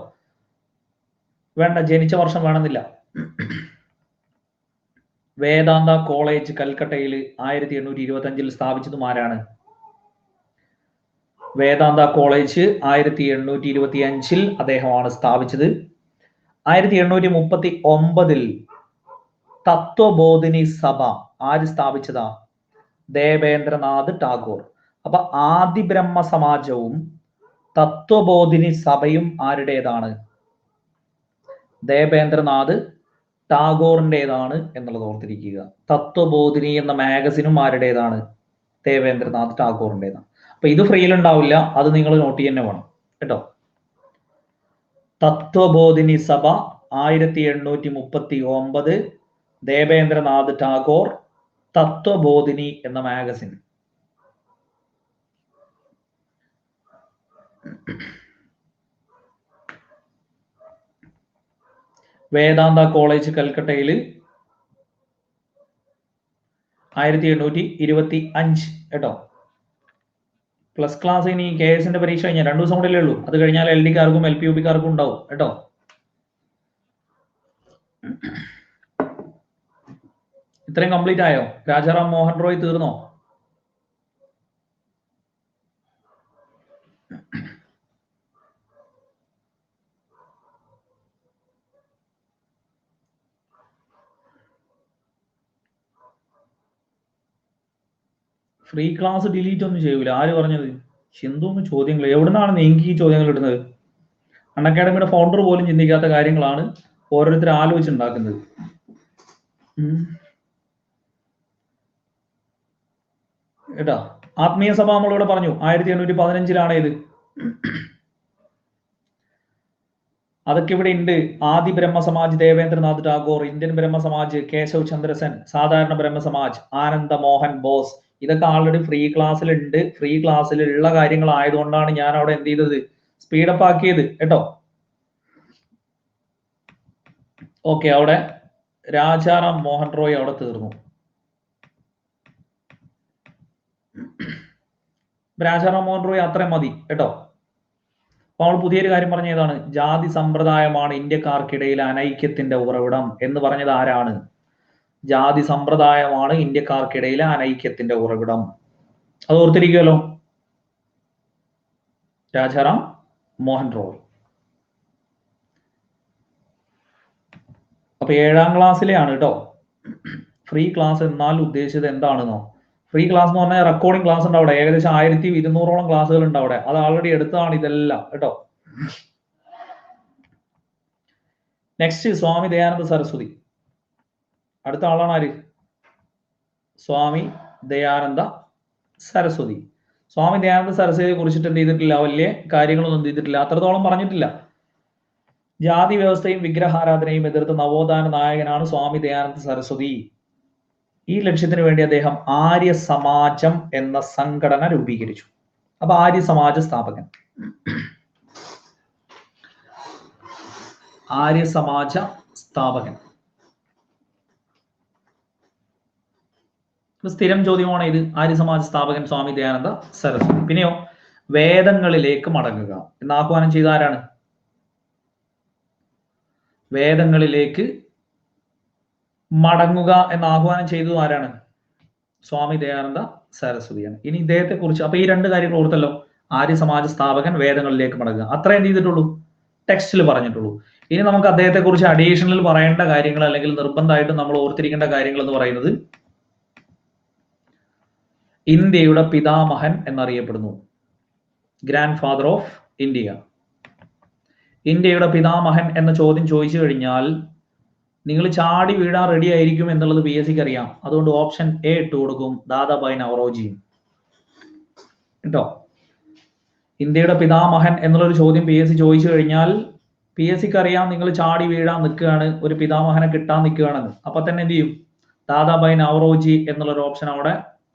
വേണ്ട, ജനിച്ച വർഷം വേണമെന്നില്ല. വേദാന്ത കോളേജ് കൽക്കട്ടയിൽ 1825 സ്ഥാപിച്ചതും ആരാണ്? വേദാന്ത കോളേജ് 1825 അദ്ദേഹമാണ് സ്ഥാപിച്ചത്. 1839 തത്വബോധിനി സഭ ആര് സ്ഥാപിച്ചതാ? ദേവേന്ദ്രനാഥ് ടാഗോർ. അപ്പൊ ആദി ബ്രഹ്മ സമാജവും തത്വബോധിനി സഭയും ആരുടേതാണ്? ദേവേന്ദ്രനാഥ് ടാഗോറിൻ്റെതാണ് എന്നുള്ളത് ഓർത്തിരിക്കുക. തത്വബോധിനി എന്ന മാഗസിനും ആരുടേതാണ്? ദേവേന്ദ്രനാഥ് ടാഗോറിൻ്റെതാണ്. അപ്പൊ ഇത് ഫ്രീയിൽ ഉണ്ടാവില്ല, അത് നിങ്ങൾ നോട്ട് തന്നെ വേണം കേട്ടോ. തത്വബോധിനി സഭ 1839, ദേവേന്ദ്രനാഥ് ടാഗോർ, തത്വബോധിനി എന്ന മാഗസിൻ. വേദാന്ത കോളേജ് കൽക്കട്ടയിൽ 1825 കേട്ടോ. പ്ലസ് ക്ലാസ് ഇനി KS പരീക്ഷ കഴിഞ്ഞാൽ 2 ദിവസം കൂടെ ഉള്ളൂ. അത് കഴിഞ്ഞാൽ LD-കാർക്കും LPUB-കാർക്കും ഉണ്ടാവും കേട്ടോ. ഇത്രയും കംപ്ലീറ്റ് ആയോ? രാജാറാം മോഹൻ റോയ് തീർന്നോ? ഫ്രീ ക്ലാസ് ഡിലീറ്റ് ഒന്നും ചെയ്യൂല. ആര് പറഞ്ഞത്? എന്തോന്ന് ചോദ്യങ്ങൾ, എവിടുന്നാണ് നിങ്ങൾക്ക് ഈ ചോദ്യങ്ങൾ ഇടുന്നത്? അൺഅക്കാഡമിയുടെ ഫൗണ്ടർ പോലും ചിന്തിക്കാത്ത കാര്യങ്ങളാണ് ഓരോരുത്തർ ആലോചിച്ചുണ്ടാക്കുന്നത്. കേട്ടോ. ആത്മീയ സഭ നമ്മളിവിടെ പറഞ്ഞു 1815 ഇത്. അതൊക്കെ ഇവിടെ ഉണ്ട്. ആദി ബ്രഹ്മസമാജ് ദേവേന്ദ്രനാഥ് ടാഗോർ, ഇന്ത്യൻ ബ്രഹ്മസമാജ് കേശവ് ചന്ദ്രസൻ, സാധാരണ ബ്രഹ്മസമാജ് ആനന്ദ മോഹൻ ബോസ്, ഇതൊക്കെ ആൾറെഡി ഫ്രീ ക്ലാസ്സിലുണ്ട്. ഫ്രീ ക്ലാസ്സിലുള്ള കാര്യങ്ങളായതുകൊണ്ടാണ് ഞാൻ അവിടെ എന്ത് ചെയ്തത്, സ്പീഡപ്പ് ആക്കിയത് കേട്ടോ. ഓക്കെ, അവിടെ രാജാറാം മോഹൻ റോയ് അവിടെ തീർന്നു. രാജാറാം മോഹൻ റോയ് അത്രയും മതി കേട്ടോ. അപ്പോൾ നമ്മൾ പുതിയൊരു കാര്യം പറഞ്ഞ ഏതാണ്, ജാതി സമ്പ്രദായമാണ് ഇന്ത്യക്കാർക്കിടയിൽ അനൈക്യത്തിന്റെ ഉറവിടം എന്ന് പറഞ്ഞത് ആരാണ്? ജാതി സമ്പ്രദായമാണ് ഇന്ത്യക്കാർക്കിടയിലെ അനൈക്യത്തിന്റെ ഉറവിടം. അത് ഓർത്തിരിക്കുമല്ലോ, രാജാറാം മോഹൻ റോയ്. അപ്പൊ 7ാം ക്ലാസ്സിലെയാണ് കേട്ടോ ഫ്രീ ക്ലാസ് എന്നാൽ ഉദ്ദേശിച്ചത് എന്താണെന്നോ. ഫ്രീ ക്ലാസ് എന്ന് പറഞ്ഞാൽ റെക്കോർഡിംഗ് ക്ലാസ് ഉണ്ട് അവിടെ, ഏകദേശം 1200ഓളം ക്ലാസ്സുകൾ ഉണ്ട് അവിടെ. അത് ആൾറെഡി എടുത്തതാണ് ഇതെല്ലാം കേട്ടോ. നെക്സ്റ്റ് സ്വാമി ദയാനന്ദ സരസ്വതി. അടുത്ത ആളാണ് ആര്? സ്വാമി ദയാനന്ദ സരസ്വതി. സ്വാമി ദയാനന്ദ സരസ്വതിയെ കുറിച്ചിട്ട് എന്ത് ചെയ്തിട്ടില്ല, വലിയ കാര്യങ്ങളൊന്നും എന്ത് ചെയ്തിട്ടില്ല, അത്രത്തോളം പറഞ്ഞിട്ടില്ല. ജാതി വ്യവസ്ഥയും വിഗ്രഹാരാധനയും എതിർത്ത് നവോത്ഥാന നായകനാണ് സ്വാമി ദയാനന്ദ സരസ്വതി. ഈ ലക്ഷ്യത്തിന് വേണ്ടി അദ്ദേഹം ആര്യ സമാജം എന്ന സംഘടന രൂപീകരിച്ചു. അപ്പൊ ആര്യ സമാജ സ്ഥാപകൻ, ആര്യ സമാജ സ്ഥാപകൻ. സ്ഥിരം ചോദ്യമാണ് ഇത്. ആര്യ സമാജ സ്ഥാപകൻ സ്വാമി ദയാനന്ദ സരസ്വതി. പിന്നെയോ വേദങ്ങളിലേക്ക് മടങ്ങുക എന്ന് ആഹ്വാനം ചെയ്ത ആരാണ്? വേദങ്ങളിലേക്ക് മടങ്ങുക എന്ന് ആഹ്വാനം ചെയ്തത് ആരാണ്? സ്വാമി ദയാനന്ദ സരസ്വതിയാണ്. ഇനി ഇദ്ദേഹത്തെ കുറിച്ച്, അപ്പൊ ഈ രണ്ട് കാര്യങ്ങൾ ഓർത്തല്ലോ, ആര്യ സമാജ സ്ഥാപകൻ, വേദങ്ങളിലേക്ക് മടങ്ങുക, അത്ര എന്ത് ചെയ്തിട്ടുള്ളൂ, ടെക്സ്റ്റിൽ പറഞ്ഞിട്ടുള്ളൂ. ഇനി നമുക്ക് അദ്ദേഹത്തെ കുറിച്ച് അഡീഷണൽ പറയേണ്ട കാര്യങ്ങൾ അല്ലെങ്കിൽ നിർബന്ധമായിട്ടും നമ്മൾ ഓർത്തിരിക്കേണ്ട കാര്യങ്ങൾ എന്ന് പറയുന്നത്, ഇന്ത്യയുടെ പിതാമഹൻ എന്നറിയപ്പെടുന്നു. Grand father of India. ഇന്ത്യയുടെ പിതാമഹൻ എന്ന ചോദ്യം ചോദിച്ചു കഴിഞ്ഞാൽ നിങ്ങൾ ചാടി വീഴാൻ റെഡി ആയിരിക്കും എന്നുള്ളത് PSCക്ക് അറിയാം. അതുകൊണ്ട് ഓപ്ഷൻ എ ഇട്ട് കൊടുക്കും, ദാദാഭായ് നവറോജി കേട്ടോ. ഇന്ത്യയുടെ പിതാമഹൻ എന്നുള്ളൊരു ചോദ്യം PSC ചോദിച്ചു കഴിഞ്ഞാൽ PSCക്ക് അറിയാം നിങ്ങൾ ചാടി വീഴാൻ നിൽക്കുകയാണ്, ഒരു പിതാമഹനെ കിട്ടാൻ നിൽക്കുകയാണെന്ന്. അപ്പൊ തന്നെ എന്ത് ചെയ്യും, ദാദാഭായ് നവറോജി എന്നുള്ളൊരു ഓപ്ഷൻ അവിടെ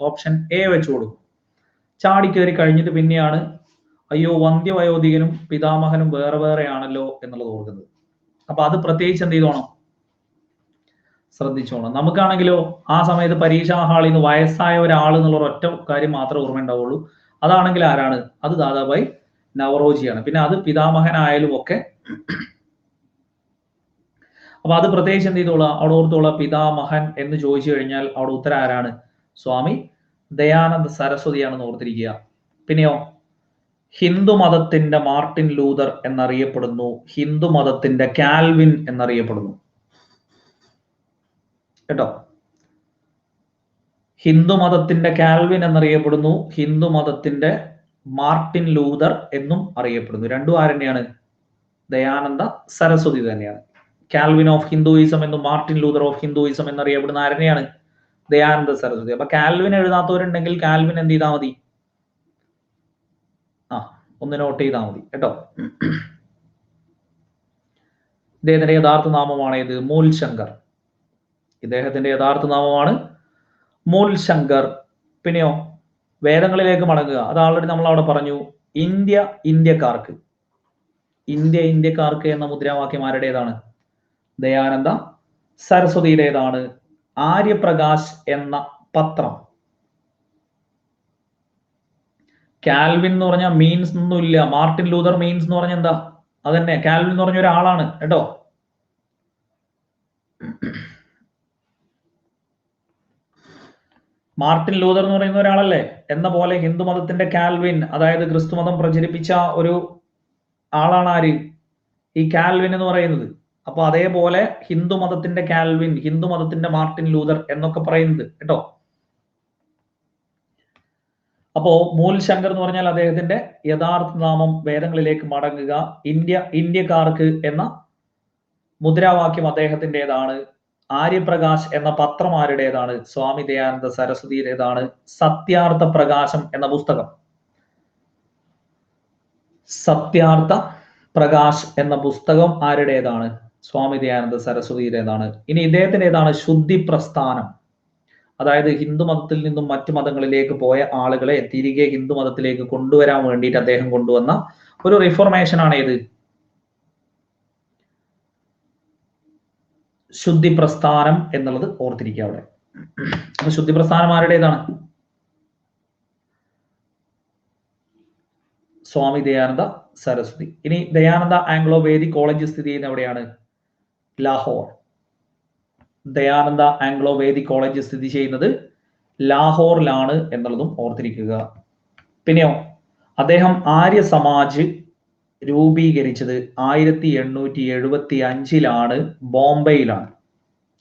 ഓപ്ഷൻ എ വെച്ച് കൊടുക്കും. ചാടി കയറി കഴിഞ്ഞിട്ട് പിന്നെയാണ് അയ്യോ വന്ധ്യവയോധികനും പിതാമഹനും വേറെ വേറെ ആണല്ലോ എന്നുള്ളത് ഓർക്കുന്നത്. അപ്പൊ അത് പ്രത്യേകിച്ച് എന്ത് ചെയ്തോണം, ശ്രദ്ധിച്ചോണം. നമുക്കാണെങ്കിലോ ആ സമയത്ത് പരീക്ഷാ ഹാളിൽ നിന്ന് വയസ്സായ ഒരാൾ എന്നുള്ള ഒറ്റ കാര്യം മാത്രമേ ഓർമ്മ ഉണ്ടാവുള്ളൂ. അതാണെങ്കിൽ ആരാണ്? അത് ദാദാഭായ് നവറോജിയാണ്. പിന്നെ അത് പിതാമഹനായാലും ഒക്കെ. അപ്പൊ അത് പ്രത്യേകിച്ച് എന്ത് ചെയ്തോളാം, അവിടെ ഓർത്തോളാം. പിതാമഹൻ എന്ന് ചോദിച്ചു കഴിഞ്ഞാൽ അവിടെ ഉത്തരം ആരാണ്? സ്വാമി ദയാനന്ദ സരസ്വതിയാണെന്ന് ഓർത്തിരിക്കുക. പിന്നെയോ ഹിന്ദു മതത്തിന്റെ മാർട്ടിൻ ലൂതർ എന്നറിയപ്പെടുന്നു, ഹിന്ദു മതത്തിന്റെ കാൽവിൻ എന്നറിയപ്പെടുന്നു കേട്ടോ. ഹിന്ദു മതത്തിന്റെ കാൽവിൻ എന്നറിയപ്പെടുന്നു, ഹിന്ദു മതത്തിന്റെ മാർട്ടിൻ ലൂതർ എന്നും അറിയപ്പെടുന്നു. രണ്ടും ആരെന്നെയാണ്? ദയാനന്ദ സരസ്വതി തന്നെയാണ്. കാൽവിൻ ഓഫ് ഹിന്ദുയിസം എന്നും മാർട്ടിൻ ലൂതർ ഓഫ് ഹിന്ദുയിസം എന്നറിയപ്പെടുന്ന ആരെന്നെയാണ്? ദയാനന്ദ സരസ്വതി. അപ്പൊ കാൽവിൻ എഴുതാത്തവരുണ്ടെങ്കിൽ കാൽവിൻ എന്ത് ചെയ്താൽ മതി, ഒന്ന് നോട്ട് ചെയ്താൽ മതി കേട്ടോ. ഇദ്ദേഹത്തിന്റെ യഥാർത്ഥ നാമമാണ് ഇത്, മൂൽ ശങ്കർ. ഇദ്ദേഹത്തിന്റെ യഥാർത്ഥ നാമമാണ് മൂൽ ശങ്കർ. പിന്നെയോ വേദങ്ങളിലേക്ക് മടങ്ങുക, അത് ആൾറെഡി നമ്മൾ അവിടെ പറഞ്ഞു. ഇന്ത്യ ഇന്ത്യക്കാർക്ക്, ഇന്ത്യ ഇന്ത്യക്കാർക്ക് എന്ന മുദ്രാവാക്യം ആരുടേതാണ്? ദയാനന്ദ സരസ്വതിയുടേതാണ്. ആര്യപ്രകാശ് എന്ന പത്രം, കാൽവിൻ എന്ന് പറഞ്ഞാൽ മീൻസ് ഒന്നുമില്ല. മാർട്ടിൻ ലൂതർ മീൻസ് എന്ന് പറഞ്ഞാൽ എന്താ? അതന്നെ, കാൽവിൻ എന്ന് പറഞ്ഞ ഒരാളാണ് കേട്ടോ. മാർട്ടിൻ ലൂതർ എന്ന് പറയുന്ന ഒരാളല്ലേ. എന്ന പോലെ ഹിന്ദു മതത്തിന്റെ കാൽവിൻ, അതായത് ക്രിസ്തു മതം പ്രചരിപ്പിച്ച ഒരു ആളാണ് ആര്? ഈ കാൽവിൻ എന്ന് പറയുന്നത്. അപ്പൊ അതേപോലെ ഹിന്ദു മതത്തിന്റെ കാൽവിൻ, ഹിന്ദു മതത്തിന്റെ മാർട്ടിൻ ലൂതർ എന്നൊക്കെ പറയുന്നത് കേട്ടോ. അപ്പോ മൂൽ ശങ്കർ എന്ന് പറഞ്ഞാൽ അദ്ദേഹത്തിന്റെ യഥാർത്ഥ നാമം. വേദങ്ങളിലേക്ക് മടങ്ങുക, ഇന്ത്യ ഇന്ത്യക്കാർക്ക് എന്ന മുദ്രാവാക്യം അദ്ദേഹത്തിൻ്റെതാണ്. ആര്യപ്രകാശ് എന്ന പത്രം ആരുടേതാണ്? സ്വാമി ദയാനന്ദ സരസ്വതിയുടേതാണ്. സത്യാർത്ഥ പ്രകാശം എന്ന പുസ്തകം, സത്യാർത്ഥ പ്രകാശ് എന്ന പുസ്തകം ആരുടേതാണ്? സ്വാമി ദയാനന്ദ സരസ്വതിയുടേതാണ്. ഇനി ഇദ്ദേഹത്തിന് ഏതാണ്? ശുദ്ധി പ്രസ്ഥാനം. അതായത് ഹിന്ദു മതത്തിൽ നിന്നും മറ്റു മതങ്ങളിലേക്ക് പോയ ആളുകളെ തിരികെ ഹിന്ദു മതത്തിലേക്ക് കൊണ്ടുവരാൻ വേണ്ടിയിട്ട് അദ്ദേഹം കൊണ്ടുവന്ന ഒരു റിഫോർമേഷൻ ആണ് ഏത്? ശുദ്ധി പ്രസ്ഥാനം എന്നുള്ളത് ഓർത്തിരിക്കുക അവിടെ. അപ്പൊ ശുദ്ധി പ്രസ്ഥാനം ആരുടേതാണ്? സ്വാമി ദയാനന്ദ സരസ്വതി. ഇനി ദയാനന്ദ ആംഗ്ലോ വേദിക് കോളേജ് സ്ഥിതി ചെയ്യുന്ന എവിടെയാണ്? Lahore. Dayananda Anglo Vedic college സ്ഥിതി ചെയ്യുന്നത് ലാഹോറിലാണ് എന്നുള്ളതും ഓർത്തിരിക്കുക. പിന്നെയോ അദ്ദേഹം ആര്യ സമാജ് രൂപീകരിച്ചത് 1875 ബോംബെയിലാണ്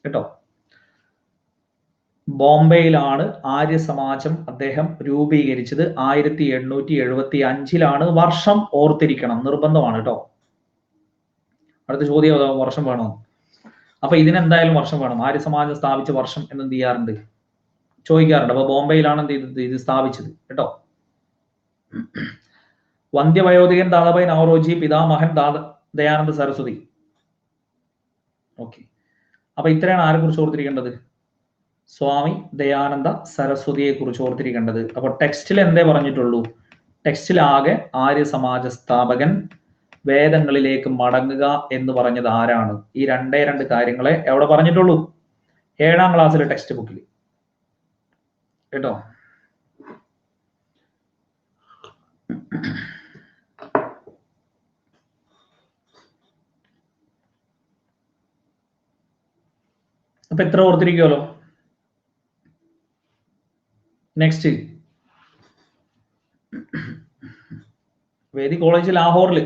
കേട്ടോ. ബോംബെയിലാണ് ആര്യ സമാജം അദ്ദേഹം രൂപീകരിച്ചത്. 1875 വർഷം ഓർത്തിരിക്കണം, നിർബന്ധമാണ് കേട്ടോ. അടുത്ത ചോദ്യം വർഷം വേണോ? അപ്പൊ ഇതിനെന്തായാലും വർഷം വേണം. ആര്യ സമാജം സ്ഥാപിച്ച വർഷം എന്ത് ചെയ്യാറുണ്ട്? ചോദിക്കാറുണ്ട്. അപ്പൊ ബോംബെയിലാണ് എന്ത് ചെയ്തത്? ഇത് സ്ഥാപിച്ചത് കേട്ടോ. വന്ധ്യവയോധികൻ ദാദാഭായ് നവറോജി, പിതാമഹൻ ദയാനന്ദ സരസ്വതി. ഓക്കെ, അപ്പൊ ഇത്രയാണ് ആരെ കുറിച്ച് ഓർത്തിരിക്കേണ്ടത്? സ്വാമി ദയാനന്ദ സരസ്വതിയെ കുറിച്ച് ഓർത്തിരിക്കേണ്ടത്. അപ്പൊ ടെക്സ്റ്റിൽ എന്തേ പറഞ്ഞിട്ടുള്ളൂ? ടെക്സ്റ്റിൽ ആകെ ആര്യ സമാജ സ്ഥാപകൻ, വേദങ്ങളിലേക്ക് മടങ്ങുക എന്ന് പറഞ്ഞത് ആരാണ്? ഈ രണ്ട് കാര്യങ്ങളെ എവിടെ പറഞ്ഞിട്ടുള്ളൂ? 7ാം ക്ലാസ്സിലെ ടെക്സ്റ്റ് ബുക്കിൽ കേട്ടോ. അപ്പൊ എത്ര ഓർത്തിരിക്കുമല്ലോ. നെക്സ്റ്റ്, വേദിക് കോളേജ് ലാഹോറിൽ.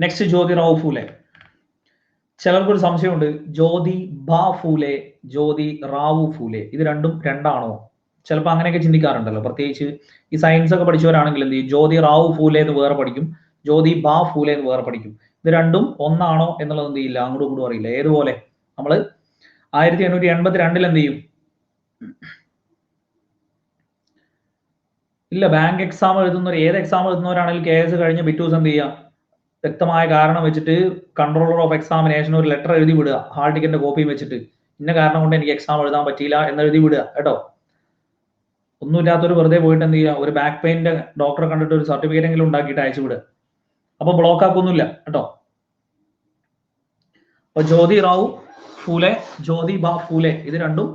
നെക്സ്റ്റ് ജ്യോതിറാവു ഫൂലെ. ചിലർക്കൊരു സംശയമുണ്ട്, ജ്യോതി ബാ ഫൂലെ, ജ്യോതി റാവു ഫൂലെ, ഇത് രണ്ടാണോ? ചിലപ്പോൾ അങ്ങനെയൊക്കെ ചിന്തിക്കാറുണ്ടല്ലോ. പ്രത്യേകിച്ച് ഈ സയൻസ് ഒക്കെ പഠിച്ചവരാണെങ്കിൽ എന്ത് ചെയ്യും? ജ്യോതി റാവു ഫൂലെ എന്ന് വേറെ പഠിക്കും, ജ്യോതി ബാ ഫൂലെ എന്ന് വേറെ പഠിക്കും. ഇത് രണ്ടും ഒന്നാണോ എന്നുള്ളത് എന്ത് ചെയ്യില്ല, അങ്ങോട്ടും ഇങ്ങോട്ടും അറിയില്ല. ഏതുപോലെ നമ്മൾ 1882 എന്ത് ചെയ്യും? ഇല്ല, ബാങ്ക് എക്സാം എഴുതുന്നവർ, ഏത് എക്സാം എഴുതുന്നവരാണെങ്കിൽ KS കഴിഞ്ഞ് പിറ്റേ ദിവസം എന്ത് ചെയ്യുക? വ്യക്തമായ കാരണം വെച്ചിട്ട് കൺട്രോളർ ഓഫ് എക്സാമിനേഷൻ ഒരു ലെറ്റർ എഴുതി വിടുക, ഹാൾ ടിക്കറ്റിന്റെ കോപ്പിയും വെച്ചിട്ട്, ഇന്ന കാരണം കൊണ്ട് എനിക്ക് എക്സാം എഴുതാൻ പറ്റിയില്ല എന്ന് എഴുതി വിടുക കേട്ടോ. ഒന്നുമില്ലാത്തൊരു വെറുതെ പോയിട്ട് എന്ത് ചെയ്യുക? ഒരു ബാക്ക് പെയിന്റെ ഡോക്ടറെ കണ്ടിട്ട് ഒരു സർട്ടിഫിക്കറ്റ് എങ്കിലും ഉണ്ടാക്കിയിട്ട് അയച്ചു വിടുക. അപ്പൊ ബ്ലോക്ക് ആക്കൊന്നുമില്ല കേട്ടോ. അപ്പൊ ജ്യോതി റാവു ഫൂലെ, ജ്യോതി ബാ ഫൂലെ, ഇത് രണ്ടും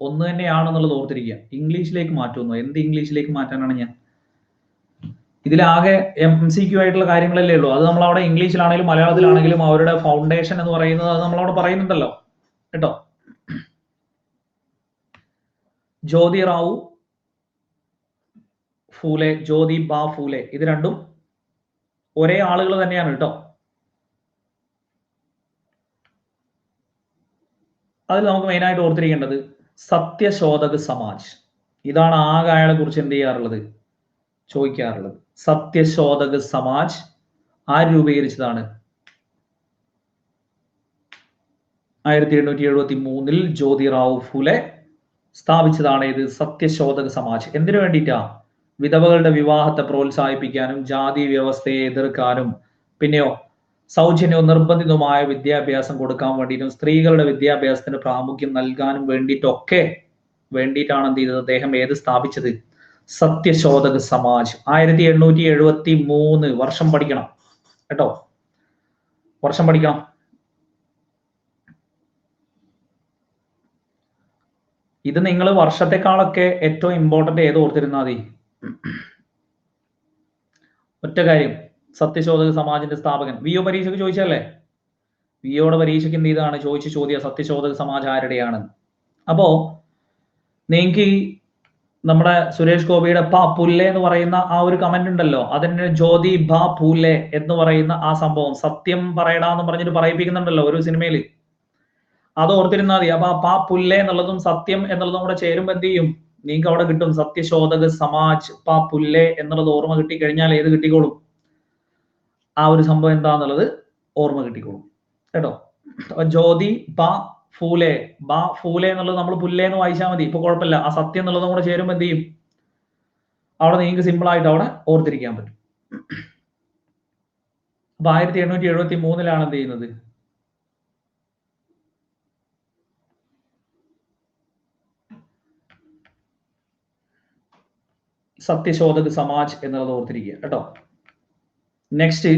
ഒന്ന് തന്നെയാണെന്നുള്ളത് ഓർത്തിരിക്കുക. ഇംഗ്ലീഷിലേക്ക് മാറ്റുന്നു. എന്ത് ഇംഗ്ലീഷിലേക്ക് മാറ്റാനാണ് ഞാൻ? ഇതിലാകെ MCQ ആയിട്ടുള്ള കാര്യങ്ങളല്ലേ ഉള്ളൂ. അത് നമ്മളവിടെ ഇംഗ്ലീഷിലാണെങ്കിലും മലയാളത്തിലാണെങ്കിലും അവരുടെ ഫൗണ്ടേഷൻ എന്ന് പറയുന്നത് അത് നമ്മളവിടെ പറയുന്നുണ്ടല്ലോ കേട്ടോ. ജ്യോതി റാവു ഫൂലെ, ജ്യോതി ബാ ഫൂലെ, ഇത് രണ്ടും ഒരേ ആളുകൾ തന്നെയാണ് കേട്ടോ. അതിൽ നമുക്ക് മെയിനായിട്ട് ഓർത്തിരിക്കേണ്ടത് സത്യശോധക് സമാജ്. ഇതാണ് ആകെ അയാളെ കുറിച്ച് എന്ത് ചെയ്യാറുള്ളത്? ചോദിക്കാറുള്ളത്. സത്യശോധക് സമാജ് ആര് രൂപീകരിച്ചതാണ്? 1873 ജ്യോതി റാവു ഫൂലെ സ്ഥാപിച്ചതാണ് ഇത് സത്യശോധക് സമാജ്. എന്തിനു വേണ്ടിയിട്ടാ? വിധവകളുടെ വിവാഹത്തെ പ്രോത്സാഹിപ്പിക്കാനും ജാതി വ്യവസ്ഥയെ എതിർക്കാനും പിന്നെയോ സൗജന്യവും നിർബന്ധിതവുമായ വിദ്യാഭ്യാസം കൊടുക്കാൻ വേണ്ടിയിട്ടും സ്ത്രീകളുടെ വിദ്യാഭ്യാസത്തിന് പ്രാമുഖ്യം നൽകാനും വേണ്ടിയിട്ടാണ് എന്ത് ചെയ്തത്? അദ്ദേഹം ഏത് സ്ഥാപിച്ചത്? സത്യശോധക് സമാജ്. 1873 വർഷം പഠിക്കണം കേട്ടോ, വർഷം പഠിക്കണം. ഇത് നിങ്ങൾ വർഷത്തെക്കാളൊക്കെ ഏറ്റവും ഇമ്പോർട്ടന്റ് ഏത് ഓർത്തിരുന്നാൽ മതി? ഒറ്റ കാര്യം, സത്യശോധക് സമാജിന്റെ സ്ഥാപകൻ. VO പരീക്ഷയ്ക്ക് ചോദിച്ചല്ലേ? VOയുടെ പരീക്ഷയ്ക്ക് എന്ത് ചെയ്താണ് ചോദിച്ച ചോദ്യം സത്യശോധക് സമാജ് ആരുടെയാണ്? അപ്പോ നിങ്ങൾക്ക് നമ്മുടെ സുരേഷ് ഗോപിയുടെ പ പുല്ലെ എന്ന് പറയുന്ന ആ ഒരു കമന്റ് ഉണ്ടല്ലോ, അതിന് ജ്യോതി ഭ പൂലെ എന്ന് പറയുന്ന ആ സംഭവം സത്യം പറയടാ എന്ന് പറഞ്ഞിട്ട് പറയിപ്പിക്കുന്നുണ്ടല്ലോ ഒരു സിനിമയിൽ. അത് ഓർത്തിരുന്നാൽ മതി. അപ്പൊ ആ പ പുല്ലെ എന്നുള്ളതും സത്യം എന്നുള്ളതും കൂടെ ചേരുമ്പോൾ എന്ത് ചെയ്യും? നിങ്ങൾക്ക് അവിടെ കിട്ടും സത്യശോധക സമാജ് പ പുല്ലെ എന്നുള്ളത് ഓർമ്മ കിട്ടിക്കഴിഞ്ഞാൽ ഏത് കിട്ടിക്കോളും? ആ ഒരു സംഭവം എന്താന്നുള്ളത് ഓർമ്മ കിട്ടിക്കോളും കേട്ടോ. ജ്യോതി ബ ഫൂലെ, ബ ഫൂലെ എന്നുള്ളത് നമ്മൾ പുല്ലെ എന്ന് വായിച്ചാൽ മതി, ഇപ്പൊ കുഴപ്പമില്ല. ആ സത്യം എന്നുള്ളതും കൂടെ ചേരുമ്പോൾ എന്ത് ചെയ്യും? അവിടെ നിങ്ങൾക്ക് സിമ്പിൾ ആയിട്ട് അവിടെ ഓർത്തിരിക്കാൻ പറ്റും. അപ്പൊ 1873 എന്ത് ചെയ്യുന്നത്? സത്യശോധക സമാജ് എന്നുള്ളത് ഓർത്തിരിക്കുക കേട്ടോ. നെക്സ്റ്റ്,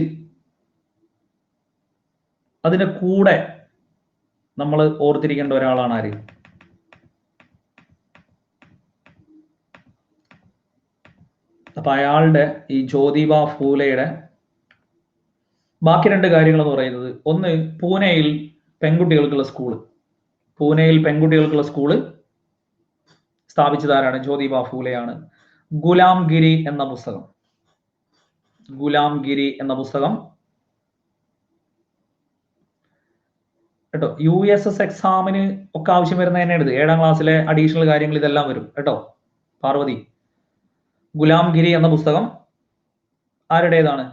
അതിന്റെ കൂടെ നമ്മൾ ഓർത്തിരിക്കേണ്ട ഒരാളാണ് ആര്? അപ്പൊ അയാളുടെ ഈ ജ്യോതിബ ഫൂലെയുടെ ബാക്കി രണ്ട് കാര്യങ്ങൾ എന്ന് പറയുന്നത്, ഒന്ന് പൂനെയിൽ പെൺകുട്ടികൾക്കുള്ള സ്കൂള്. പൂനെയിൽ പെൺകുട്ടികൾക്കുള്ള സ്കൂള് സ്ഥാപിച്ചതാരാണ്? ജ്യോതിബ ഫൂലെയാണ്. ഗുലാംഗിരി എന്ന പുസ്തകം, ഗുലാംഗിരി എന്ന പുസ്തകം കേട്ടോ. USS എക്സാമിന് ഒക്കെ ആവശ്യം വരുന്ന തന്നെയാണ് ഇത്. 7ാം ക്ലാസ്സിലെ അഡീഷണൽ കാര്യങ്ങൾ ഇതെല്ലാം വരും കേട്ടോ. പാർവതി, ഗുലാംഗിരി എന്ന പുസ്തകം ആരുടേതാണ്?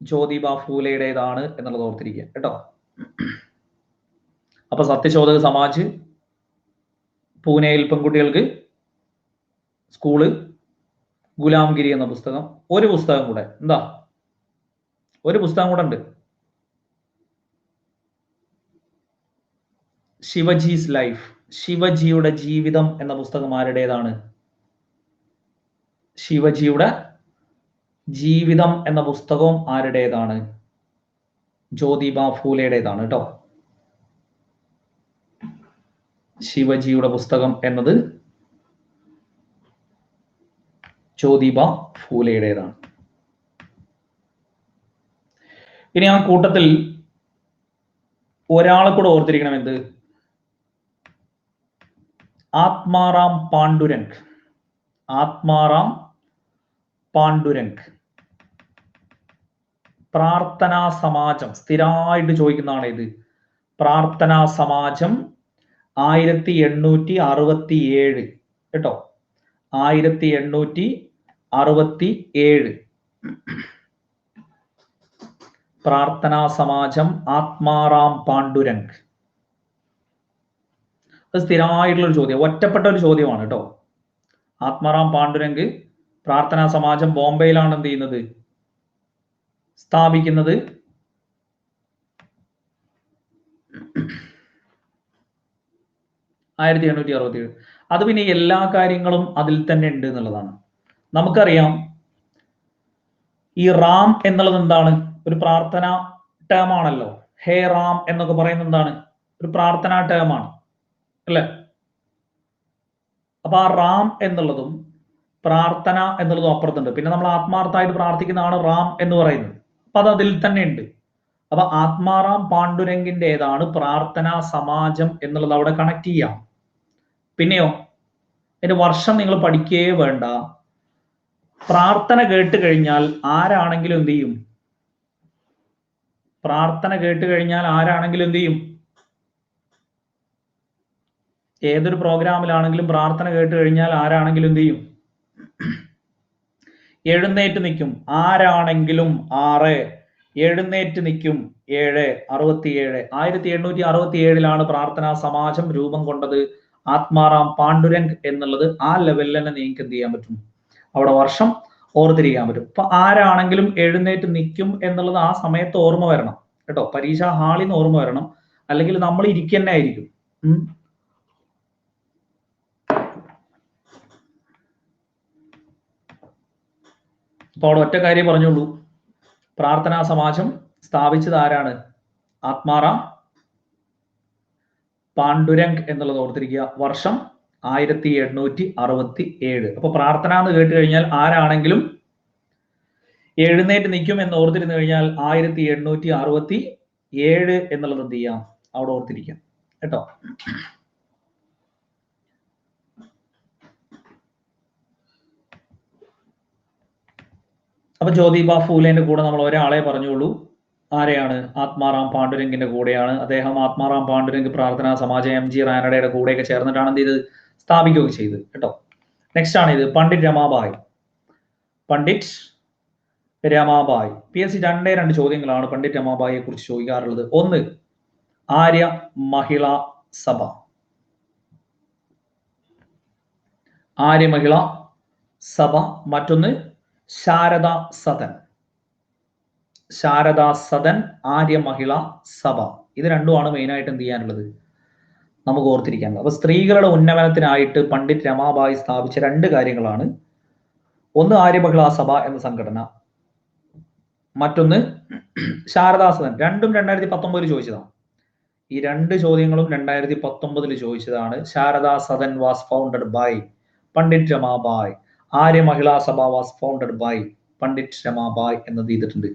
ജ്യോതിബ ഫൂലെയുടേതാണ് എന്നുള്ളത് ഓർത്തിരിക്കുക കേട്ടോ. അപ്പൊ സത്യശോധക സമാജ്, പൂനെയിൽ പെൺകുട്ടികൾക്ക് സ്കൂള്, ഗുലാംഗിരി എന്ന പുസ്തകം. ഒരു പുസ്തകം കൂടെ എന്താ? ഒരു പുസ്തകം കൂടെ ഉണ്ട്, ശിവജീസ് ലൈഫ്, ശിവജിയുടെ ജീവിതം എന്ന പുസ്തകം ആരുടേതാണ്? ശിവജിയുടെ ജീവിതം എന്ന പുസ്തകവും ആരുടേതാണ്? ജ്യോതിബ ഫൂലെയുടേതാണ് കേട്ടോ. ശിവജിയുടെ പുസ്തകം എന്നത് ജ്യോതിബ ഫൂലെയുടേതാണ്. ഇനി ആ കൂട്ടത്തിൽ ഒരാളെ കൂടെ ഓർത്തിരിക്കണം, എന്ത്? ആത്മാറാം പാണ്ഡുരംഗ്. ആത്മാറാം പാണ്ഡുരംഗ്. പ്രാർത്ഥനാ സമാജം സ്ഥിരമായിട്ട് ചോദിക്കുന്നതാണ് ഇത്. പ്രാർത്ഥനാ സമാജം 1867 കേട്ടോ. 1867 പ്രാർത്ഥനാ സമാജം, ആത്മാറാം പാണ്ഡുരംഗ്. അത് സ്ഥിരമായിട്ടുള്ള ഒരു ചോദ്യം, ഒറ്റപ്പെട്ട ഒരു ചോദ്യമാണ് കേട്ടോ. ആത്മാറാം പാണ്ഡുരംഗ് പ്രാർത്ഥനാ സമാജം ബോംബെയിലാണ് എന്ത് ചെയ്യുന്നത്? സ്ഥാപിക്കുന്നത്. ആയിരത്തി 1867. അത് പിന്നെ എല്ലാ കാര്യങ്ങളും അതിൽ തന്നെ ഉണ്ട് എന്നുള്ളതാണ്. നമുക്കറിയാം ഈ റാം എന്നുള്ളത് എന്താണ്? ഒരു പ്രാർത്ഥന ടേം ആണല്ലോ. ഹേ റാം എന്നൊക്കെ പറയുന്നത് എന്താണ്? ഒരു പ്രാർത്ഥനാ ടേം ആണ് അല്ലെ? അപ്പൊ ആ റാം എന്നുള്ളതും പ്രാർത്ഥന എന്നുള്ളതും അപ്പുറത്തുണ്ട്. പിന്നെ നമ്മൾ ആത്മാർത്ഥമായിട്ട് പ്രാർത്ഥിക്കുന്നതാണ് റാം എന്ന് പറയുന്നത്. അപ്പൊ അത് അതിൽ തന്നെ ഉണ്ട്. അപ്പൊ ആത്മാറാം പാണ്ഡുരംഗിന്റെ ഏതാണ് പ്രാർത്ഥനാ സമാജം എന്നുള്ളത് അവിടെ കണക്ട് ചെയ്യാം. പിന്നെയോ അതിന്റെ വർഷം നിങ്ങൾ പഠിക്കേ വേണ്ട. പ്രാർത്ഥന കേട്ട് കഴിഞ്ഞാൽ ആരാണെങ്കിലും എന്ത് ചെയ്യും? പ്രാർത്ഥന കേട്ട് കഴിഞ്ഞാൽ ആരാണെങ്കിലും എന്ത് ചെയ്യും? ഏതൊരു പ്രോഗ്രാമിലാണെങ്കിലും പ്രാർത്ഥന കേട്ട് കഴിഞ്ഞാൽ ആരാണെങ്കിലും എന്ത് ചെയ്യും? എഴുന്നേറ്റ് നിൽക്കും. ആരാണെങ്കിലും 6, എഴുന്നേറ്റ് നിൽക്കും 7, 67. 1867 പ്രാർത്ഥനാ സമാജം രൂപം കൊണ്ടത്. ആത്മാറാം പാണ്ഡുരംഗ് എന്നുള്ളത് ആ ലെവലിൽ തന്നെ നിങ്ങൾക്ക് എന്ത് ചെയ്യാൻ പറ്റും? അവിടെ വർഷം ഓർത്തിരിക്കാൻ പറ്റും. അപ്പൊ ആരാണെങ്കിലും എഴുന്നേറ്റ് നിൽക്കും എന്നുള്ളത് ആ സമയത്ത് ഓർമ്മ വരണം കേട്ടോ. പരീക്ഷാ ഹാളിൽ നിന്ന് ഓർമ്മ വരണം, അല്ലെങ്കിൽ നമ്മൾ ഇരിക്കന്നെ ആയിരിക്കും. അപ്പൊ അവിടെ ഒറ്റ കാര്യം പറഞ്ഞുള്ളൂ, പ്രാർത്ഥനാ സമാജം സ്ഥാപിച്ചത് ആരാണ്? ആത്മാറാം പാണ്ഡുരംഗ് എന്നുള്ളത് ഓർത്തിരിക്കുക. വർഷം 1867. അപ്പൊ പ്രാർത്ഥന എന്ന് കേട്ട് കഴിഞ്ഞാൽ ആരാണെങ്കിലും എഴുന്നേറ്റ് നിൽക്കും എന്ന് ഓർത്തിരുന്നു കഴിഞ്ഞാൽ 1867 എന്നുള്ളത് എന്ത് ചെയ്യാം? അവിടെ ഓർത്തിരിക്കാം കേട്ടോ. അപ്പൊ ജ്യോതിബ ഫൂലെന്റെ കൂടെ നമ്മൾ ഒരാളെ പറഞ്ഞുള്ളൂ. ആരെയാണ്? ആത്മാറാം പാണ്ഡുരംഗിന്റെ കൂടെയാണ്. അദ്ദേഹം ആത്മാറാം പാണ്ഡുരംഗ് പ്രാർത്ഥനാ സമാജം MG റാനഡയുടെ കൂടെയൊക്കെ ചേർന്നിട്ടാണ് എന്ത് ചെയ്തത്? സ്ഥാപിക്കുകയൊക്കെ ചെയ്ത് കേട്ടോ. നെക്സ്റ്റ് ആണ് ഇത് പണ്ഡിറ്റ് രമാബായി. പണ്ഡിറ്റ് രമാബായി. PSC 2 ചോദ്യങ്ങളാണ് പണ്ഡിറ്റ് രമാബായിയെ കുറിച്ച് ചോദിക്കാറുള്ളത്. ഒന്ന്, ആര്യ മഹിളാ സഭ. ആര്യ മഹിളാ സഭ. മറ്റൊന്ന് ശാരദാ സദൻ. ശാരദാ സദൻ, ആര്യ മഹിളാ സഭ. ഇത് രണ്ടുമാണ് മെയിനായിട്ട് എന്ത് ചെയ്യാനുള്ളത്, നമുക്ക് ഓർത്തിരിക്കാനുള്ളത്. അപ്പൊ സ്ത്രീകളുടെ ഉന്നമനത്തിനായിട്ട് പണ്ഡിറ്റ് രമാബായി സ്ഥാപിച്ച 2 കാര്യങ്ങളാണ്. ഒന്ന് ആര്യ മഹിളാ സഭ എന്ന സംഘടന, മറ്റൊന്ന് ശാരദാ സദൻ. രണ്ടും 2019 ചോദിച്ചതാണ്. ഈ 2 ചോദ്യങ്ങളും 2019 ചോദിച്ചതാണ്. Sharada Sadan was founded by Pandit Ramabai. Arya Mahila Sabha was founded by Pandit Ramabai എന്നത് ചെയ്തിട്ടുണ്ട്,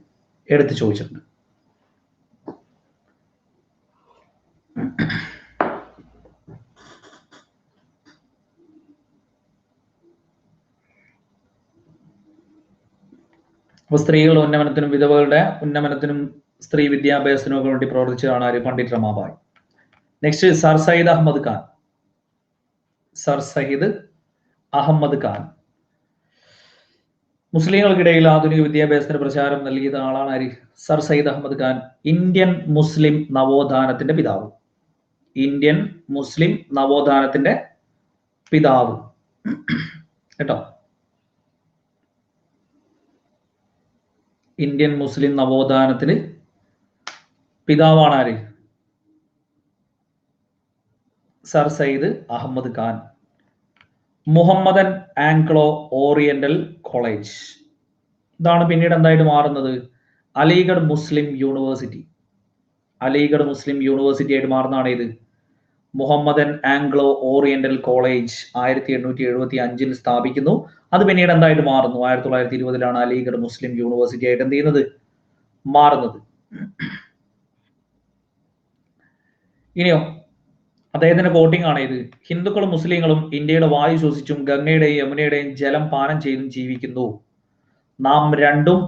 എടുത്ത് ചോദിച്ചിട്ടുണ്ട്. അപ്പൊ സ്ത്രീകളുടെ ഉന്നമനത്തിനും വിധവകളുടെ ഉന്നമനത്തിനും സ്ത്രീ വിദ്യാഭ്യാസത്തിനും ഒക്കെ വേണ്ടി പ്രവർത്തിച്ചതാണ് ആര്, Pandit Ramabai. Next sir Syed Ahmed Khan. Sir Syed Ahmed Khan മുസ്ലിങ്ങൾക്കിടയിൽ ആധുനിക വിദ്യാഭ്യാസത്തിന് പ്രചാരം നൽകിയ ആളാണ് ആര്, സർ സയ്യിദ് അഹമ്മദ് ഖാൻ. ഇന്ത്യൻ മുസ്ലിം നവോത്ഥാനത്തിന്റെ പിതാവ്. ഇന്ത്യൻ മുസ്ലിം നവോത്ഥാനത്തിന്റെ പിതാവ് കേട്ടോ. ഇന്ത്യൻ മുസ്ലിം നവോത്ഥാനത്തിന് പിതാവാണ് ആര്, sir Syed Ahmed Khan. Muhammadan Anglo Oriental college. ഇതാണ് പിന്നീട് എന്തായിട്ട് മാറുന്നത്, Aligarh Muslim university. Aligarh Muslim university ആയിട്ട് മാറുന്നതാണ് ഇത്, മുഹമ്മദൻ ആംഗ്ലോ ഓറിയന്റൽ കോളേജ്. 1875 സ്ഥാപിക്കുന്നു. അത് പിന്നീട് എന്തായിട്ട് മാറുന്നു, 1920 അലിഗഡ് മുസ്ലിം യൂണിവേഴ്സിറ്റി ആയിട്ട് എന്ത് ചെയ്യുന്നത്, മാറുന്നത്. ഇനിയോ അദ്ദേഹത്തിന്റെ കോട്ടിംഗ് ആണ് ഇത്, ഹിന്ദുക്കളും മുസ്ലിങ്ങളും ഇന്ത്യയുടെ വായു ശ്വസിച്ചും ഗംഗയുടെയും യമുനയുടെയും ജലം പാനം ചെയ്തും ജീവിക്കുന്നു. നാം രണ്ടും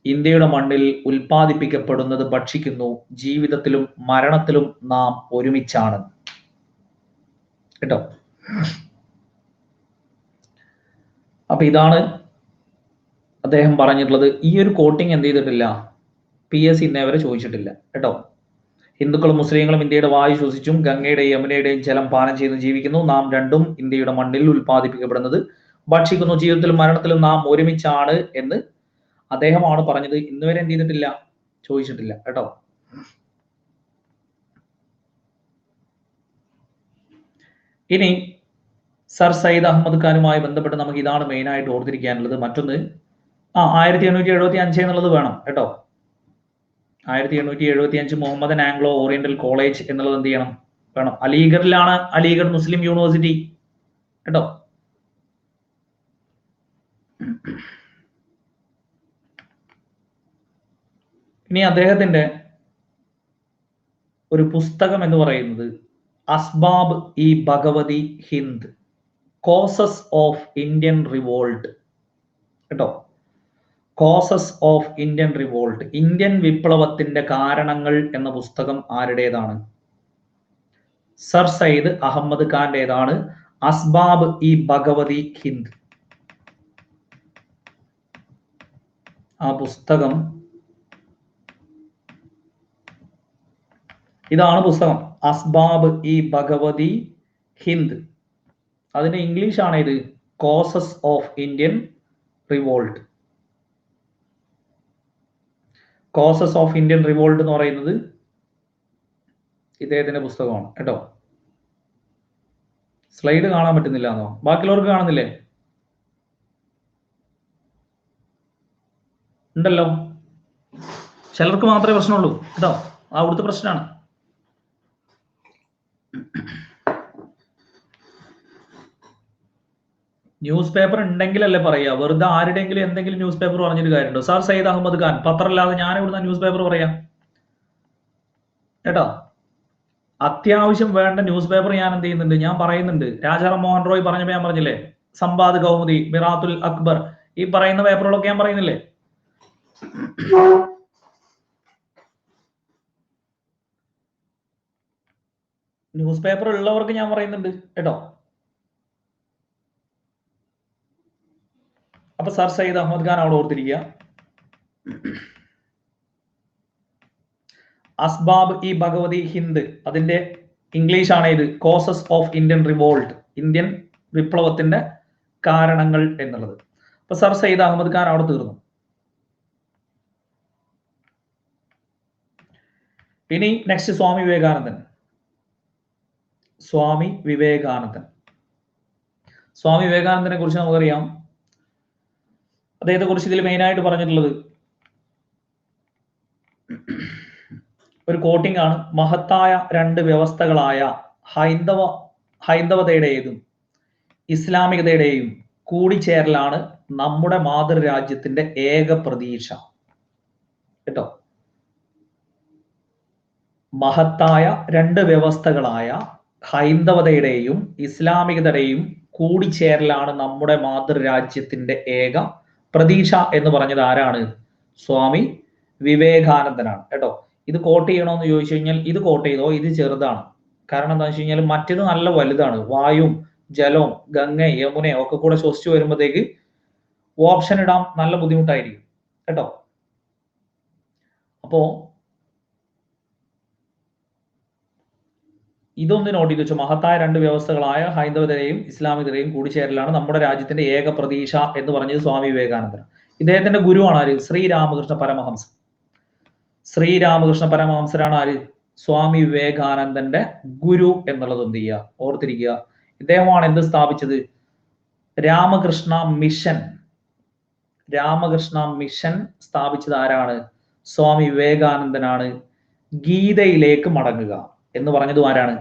ഇന്ത്യയുടെ മണ്ണിൽ ഉൽപ്പാദിപ്പിക്കപ്പെടുന്നത് ഭക്ഷിക്കുന്നു. ജീവിതത്തിലും മരണത്തിലും നാം ഒരുമിച്ചാണ് കേട്ടോ. അപ്പൊ ഇതാണ് അദ്ദേഹം പറഞ്ഞിട്ടുള്ളത്. ഈ ഒരു കോട്ടിംഗ് എന്ത് ചെയ്തിട്ടില്ല, PSC ഇന്നേവരെ ചോദിച്ചിട്ടില്ല കേട്ടോ. ഹിന്ദുക്കളും മുസ്ലിങ്ങളും ഇന്ത്യയുടെ വായു ശ്വസിച്ചും ഗംഗയുടെയും യമുനയുടെയും ജലം പാനം ചെയ്തും ജീവിക്കുന്നു. നാം രണ്ടും ഇന്ത്യയുടെ മണ്ണിൽ ഉൽപ്പാദിപ്പിക്കപ്പെടുന്നത് ഭക്ഷിക്കുന്നു. ജീവിതത്തിലും മരണത്തിലും നാം ഒരുമിച്ചാണ് എന്ന് അദ്ദേഹമാണ് പറഞ്ഞത്. ഇന്നുവരെ എന്ത് ചെയ്തിട്ടില്ല, ചോദിച്ചിട്ടില്ല കേട്ടോ. ഇനി സർ സയ്യിദ് അഹമ്മദ് ഖാനുമായി ബന്ധപ്പെട്ട് നമുക്ക് ഇതാണ് മെയിൻ ആയിട്ട് ഓർത്തിരിക്കാനുള്ളത്. മറ്റൊന്ന് 1875 എന്നുള്ളത് വേണം കേട്ടോ. 1875 മുഹമ്മദൻ ആംഗ്ലോ ഓറിയന്റൽ കോളേജ് എന്നുള്ളത് എന്ത് ചെയ്യണം, വേണം. അലിഗഡിലാണ് അലിഗഡ് മുസ്ലിം യൂണിവേഴ്സിറ്റി കേട്ടോ. ഇനി അദ്ദേഹത്തിന്റെ ഒരു പുസ്തകം എന്ന് പറയുന്നത് Asbab e Bhagavati Hind, causes of Indian revolt കേട്ടോ. Causes of Indian revolt, Indian വിപ്ലവത്തിന്റെ കാരണങ്ങൾ എന്ന പുസ്തകം ആരുടേതാണ്, സർ സയ്യിദ് അഹമ്മദ് ഖാന്റേതാണ്. അസ്ബാബ് ഇ ഭഗവതി ഹിന്ദ്, ആ പുസ്തകം ഇതാണ് പുസ്തകം, അസ്ബാബ് ഇ ഭഗവതി ഹിന്ദ്. അതിന്റെ ഇംഗ്ലീഷ് ആണ് ഇത്, causes of Indian revolt. Causes of Indian revolt എന്ന് പറയുന്നത് ഇദ്ദേഹത്തിന്റെ പുസ്തകമാണ് കേട്ടോ. സ്ലൈഡ് കാണാൻ പറ്റുന്നില്ല എന്നോ, ബാക്കിയുള്ളവർക്ക് കാണുന്നില്ലേ, ഉണ്ടല്ലോ. ചിലർക്ക് മാത്രമേ പ്രശ്നമുള്ളൂ കേട്ടോ, അവിടുത്തെ പ്രശ്നമാണ്. ന്യൂസ് പേപ്പർ ഉണ്ടെങ്കിലല്ലേ പറയാ, വെറുതെ ആരുടെയെങ്കിലും എന്തെങ്കിലും ന്യൂസ് പേപ്പർ പറഞ്ഞൊരു കാര്യമുണ്ടോ. സർ സയ്യിദ് അഹമ്മദ് ഖാൻ പത്രമല്ലാതെ ഞാൻ ഇവിടുന്ന് ന്യൂസ് പേപ്പർ പറയാം കേട്ടോ. അത്യാവശ്യം വേണ്ട ന്യൂസ് പേപ്പർ ഞാൻ എന്ത് ചെയ്യുന്നുണ്ട്, ഞാൻ പറയുന്നുണ്ട്. രാജാറാം മോഹൻ റോയ് പറഞ്ഞപ്പോ ഞാൻ പറഞ്ഞില്ലേ, സമ്പാദ് കൗമുദി, മിറാത്തുൽ അക്ബർ, ഈ പറയുന്ന പേപ്പറുകളൊക്കെ ഞാൻ പറയുന്നില്ലേ. ന്യൂസ് പേപ്പർ ഉള്ളവർക്ക് ഞാൻ പറയുന്നുണ്ട് കേട്ടോ. അപ്പൊ സർ സയ്യിദ് അഹമ്മദ് ഖാൻ അവിടെ ഓർത്തിരിക്കുക. അസ്ബാബ് ഇ ഭഗവതി ഹിന്ദ്, അതിന്റെ ഇംഗ്ലീഷ് ആണ് ഇത്, causes of Indian revolt, Indian വിപ്ലവത്തിന്റെ കാരണങ്ങൾ എന്നുള്ളത്. അപ്പൊ സർ സയ്യിദ് അഹമ്മദ് ഖാൻ അവിടെ തീർന്നു. ഇനി നെക്സ്റ്റ് സ്വാമി വിവേകാനന്ദൻ. സ്വാമി വിവേകാനന്ദൻ, സ്വാമി വിവേകാനന്ദനെ കുറിച്ച് നമുക്കറിയാം. അദ്ദേഹത്തെ കുറിച്ച് ഇതിൽ മെയിൻ ആയിട്ട് പറഞ്ഞിട്ടുള്ളത് ഒരു കോട്ടിംഗ് ആണ്. മഹത്തായ രണ്ട് വ്യവസ്ഥകളായ ഹൈന്ദവതയുടെയും ഇസ്ലാമികതയുടെയും കൂടിച്ചേരലാണ് നമ്മുടെ മാതൃരാജ്യത്തിന്റെ ഏക പ്രതീക്ഷ. കേട്ടോ, മഹത്തായ രണ്ട് വ്യവസ്ഥകളായ ഹൈന്ദവതയുടെയും ഇസ്ലാമികതയുടെയും കൂടിച്ചേരലാണ് നമ്മുടെ മാതൃരാജ്യത്തിന്റെ ഏക പ്രതീക്ഷ എന്ന് പറഞ്ഞത് ആരാണ്? സ്വാമി വിവേകാനന്ദനാണ്. കേട്ടോ, ഇത് കോട്ട് ചെയ്യണമെന്ന് ചോദിച്ചു കഴിഞ്ഞാൽ ഇത് കോട്ട് ചെയ്തോ, ഇത് ചെറുതാണ്. കാരണം എന്താ വെച്ച് കഴിഞ്ഞാൽ മറ്റേത് നല്ല വലുതാണ്. വായുവും ജലവും ഗംഗ യമുനയും ഒക്കെ കൂടെ ശ്വസിച്ചു വരുമ്പോഴത്തേക്ക് ഓപ്ഷൻ ഇടാൻ നല്ല ബുദ്ധിമുട്ടായിരിക്കും. കേട്ടോ, അപ്പോ ഇതൊന്ന് നോട്ട് ചെയ്ത് വെച്ചു. മഹത്തായ രണ്ട് വ്യവസ്ഥകളായ ഹൈന്ദവതയും ഇസ്ലാമികതയും കൂടിച്ചേരലാണ് നമ്മുടെ രാജ്യത്തിന്റെ ഏക പ്രതീക്ഷ എന്ന് പറഞ്ഞത് സ്വാമി വിവേകാനന്ദൻ. ഇദ്ദേഹത്തിന്റെ ഗുരുവാണ് ആര്? ശ്രീരാമകൃഷ്ണ പരമഹംസൻ. ശ്രീരാമകൃഷ്ണ പരമഹംസരാണ് ആര്? സ്വാമി വിവേകാനന്ദന്റെ ഗുരു എന്നുള്ളത് എന്ത് ചെയ്യുക, ഓർത്തിരിക്കുക. ഇദ്ദേഹമാണ് എന്ത് സ്ഥാപിച്ചത്? രാമകൃഷ്ണ മിഷൻ. രാമകൃഷ്ണ മിഷൻ സ്ഥാപിച്ചത് ആരാണ്? സ്വാമി വിവേകാനന്ദനാണ്. ഗീതയിലേക്ക് മടങ്ങുക എന്ന് പറഞ്ഞതും ആരാണ്?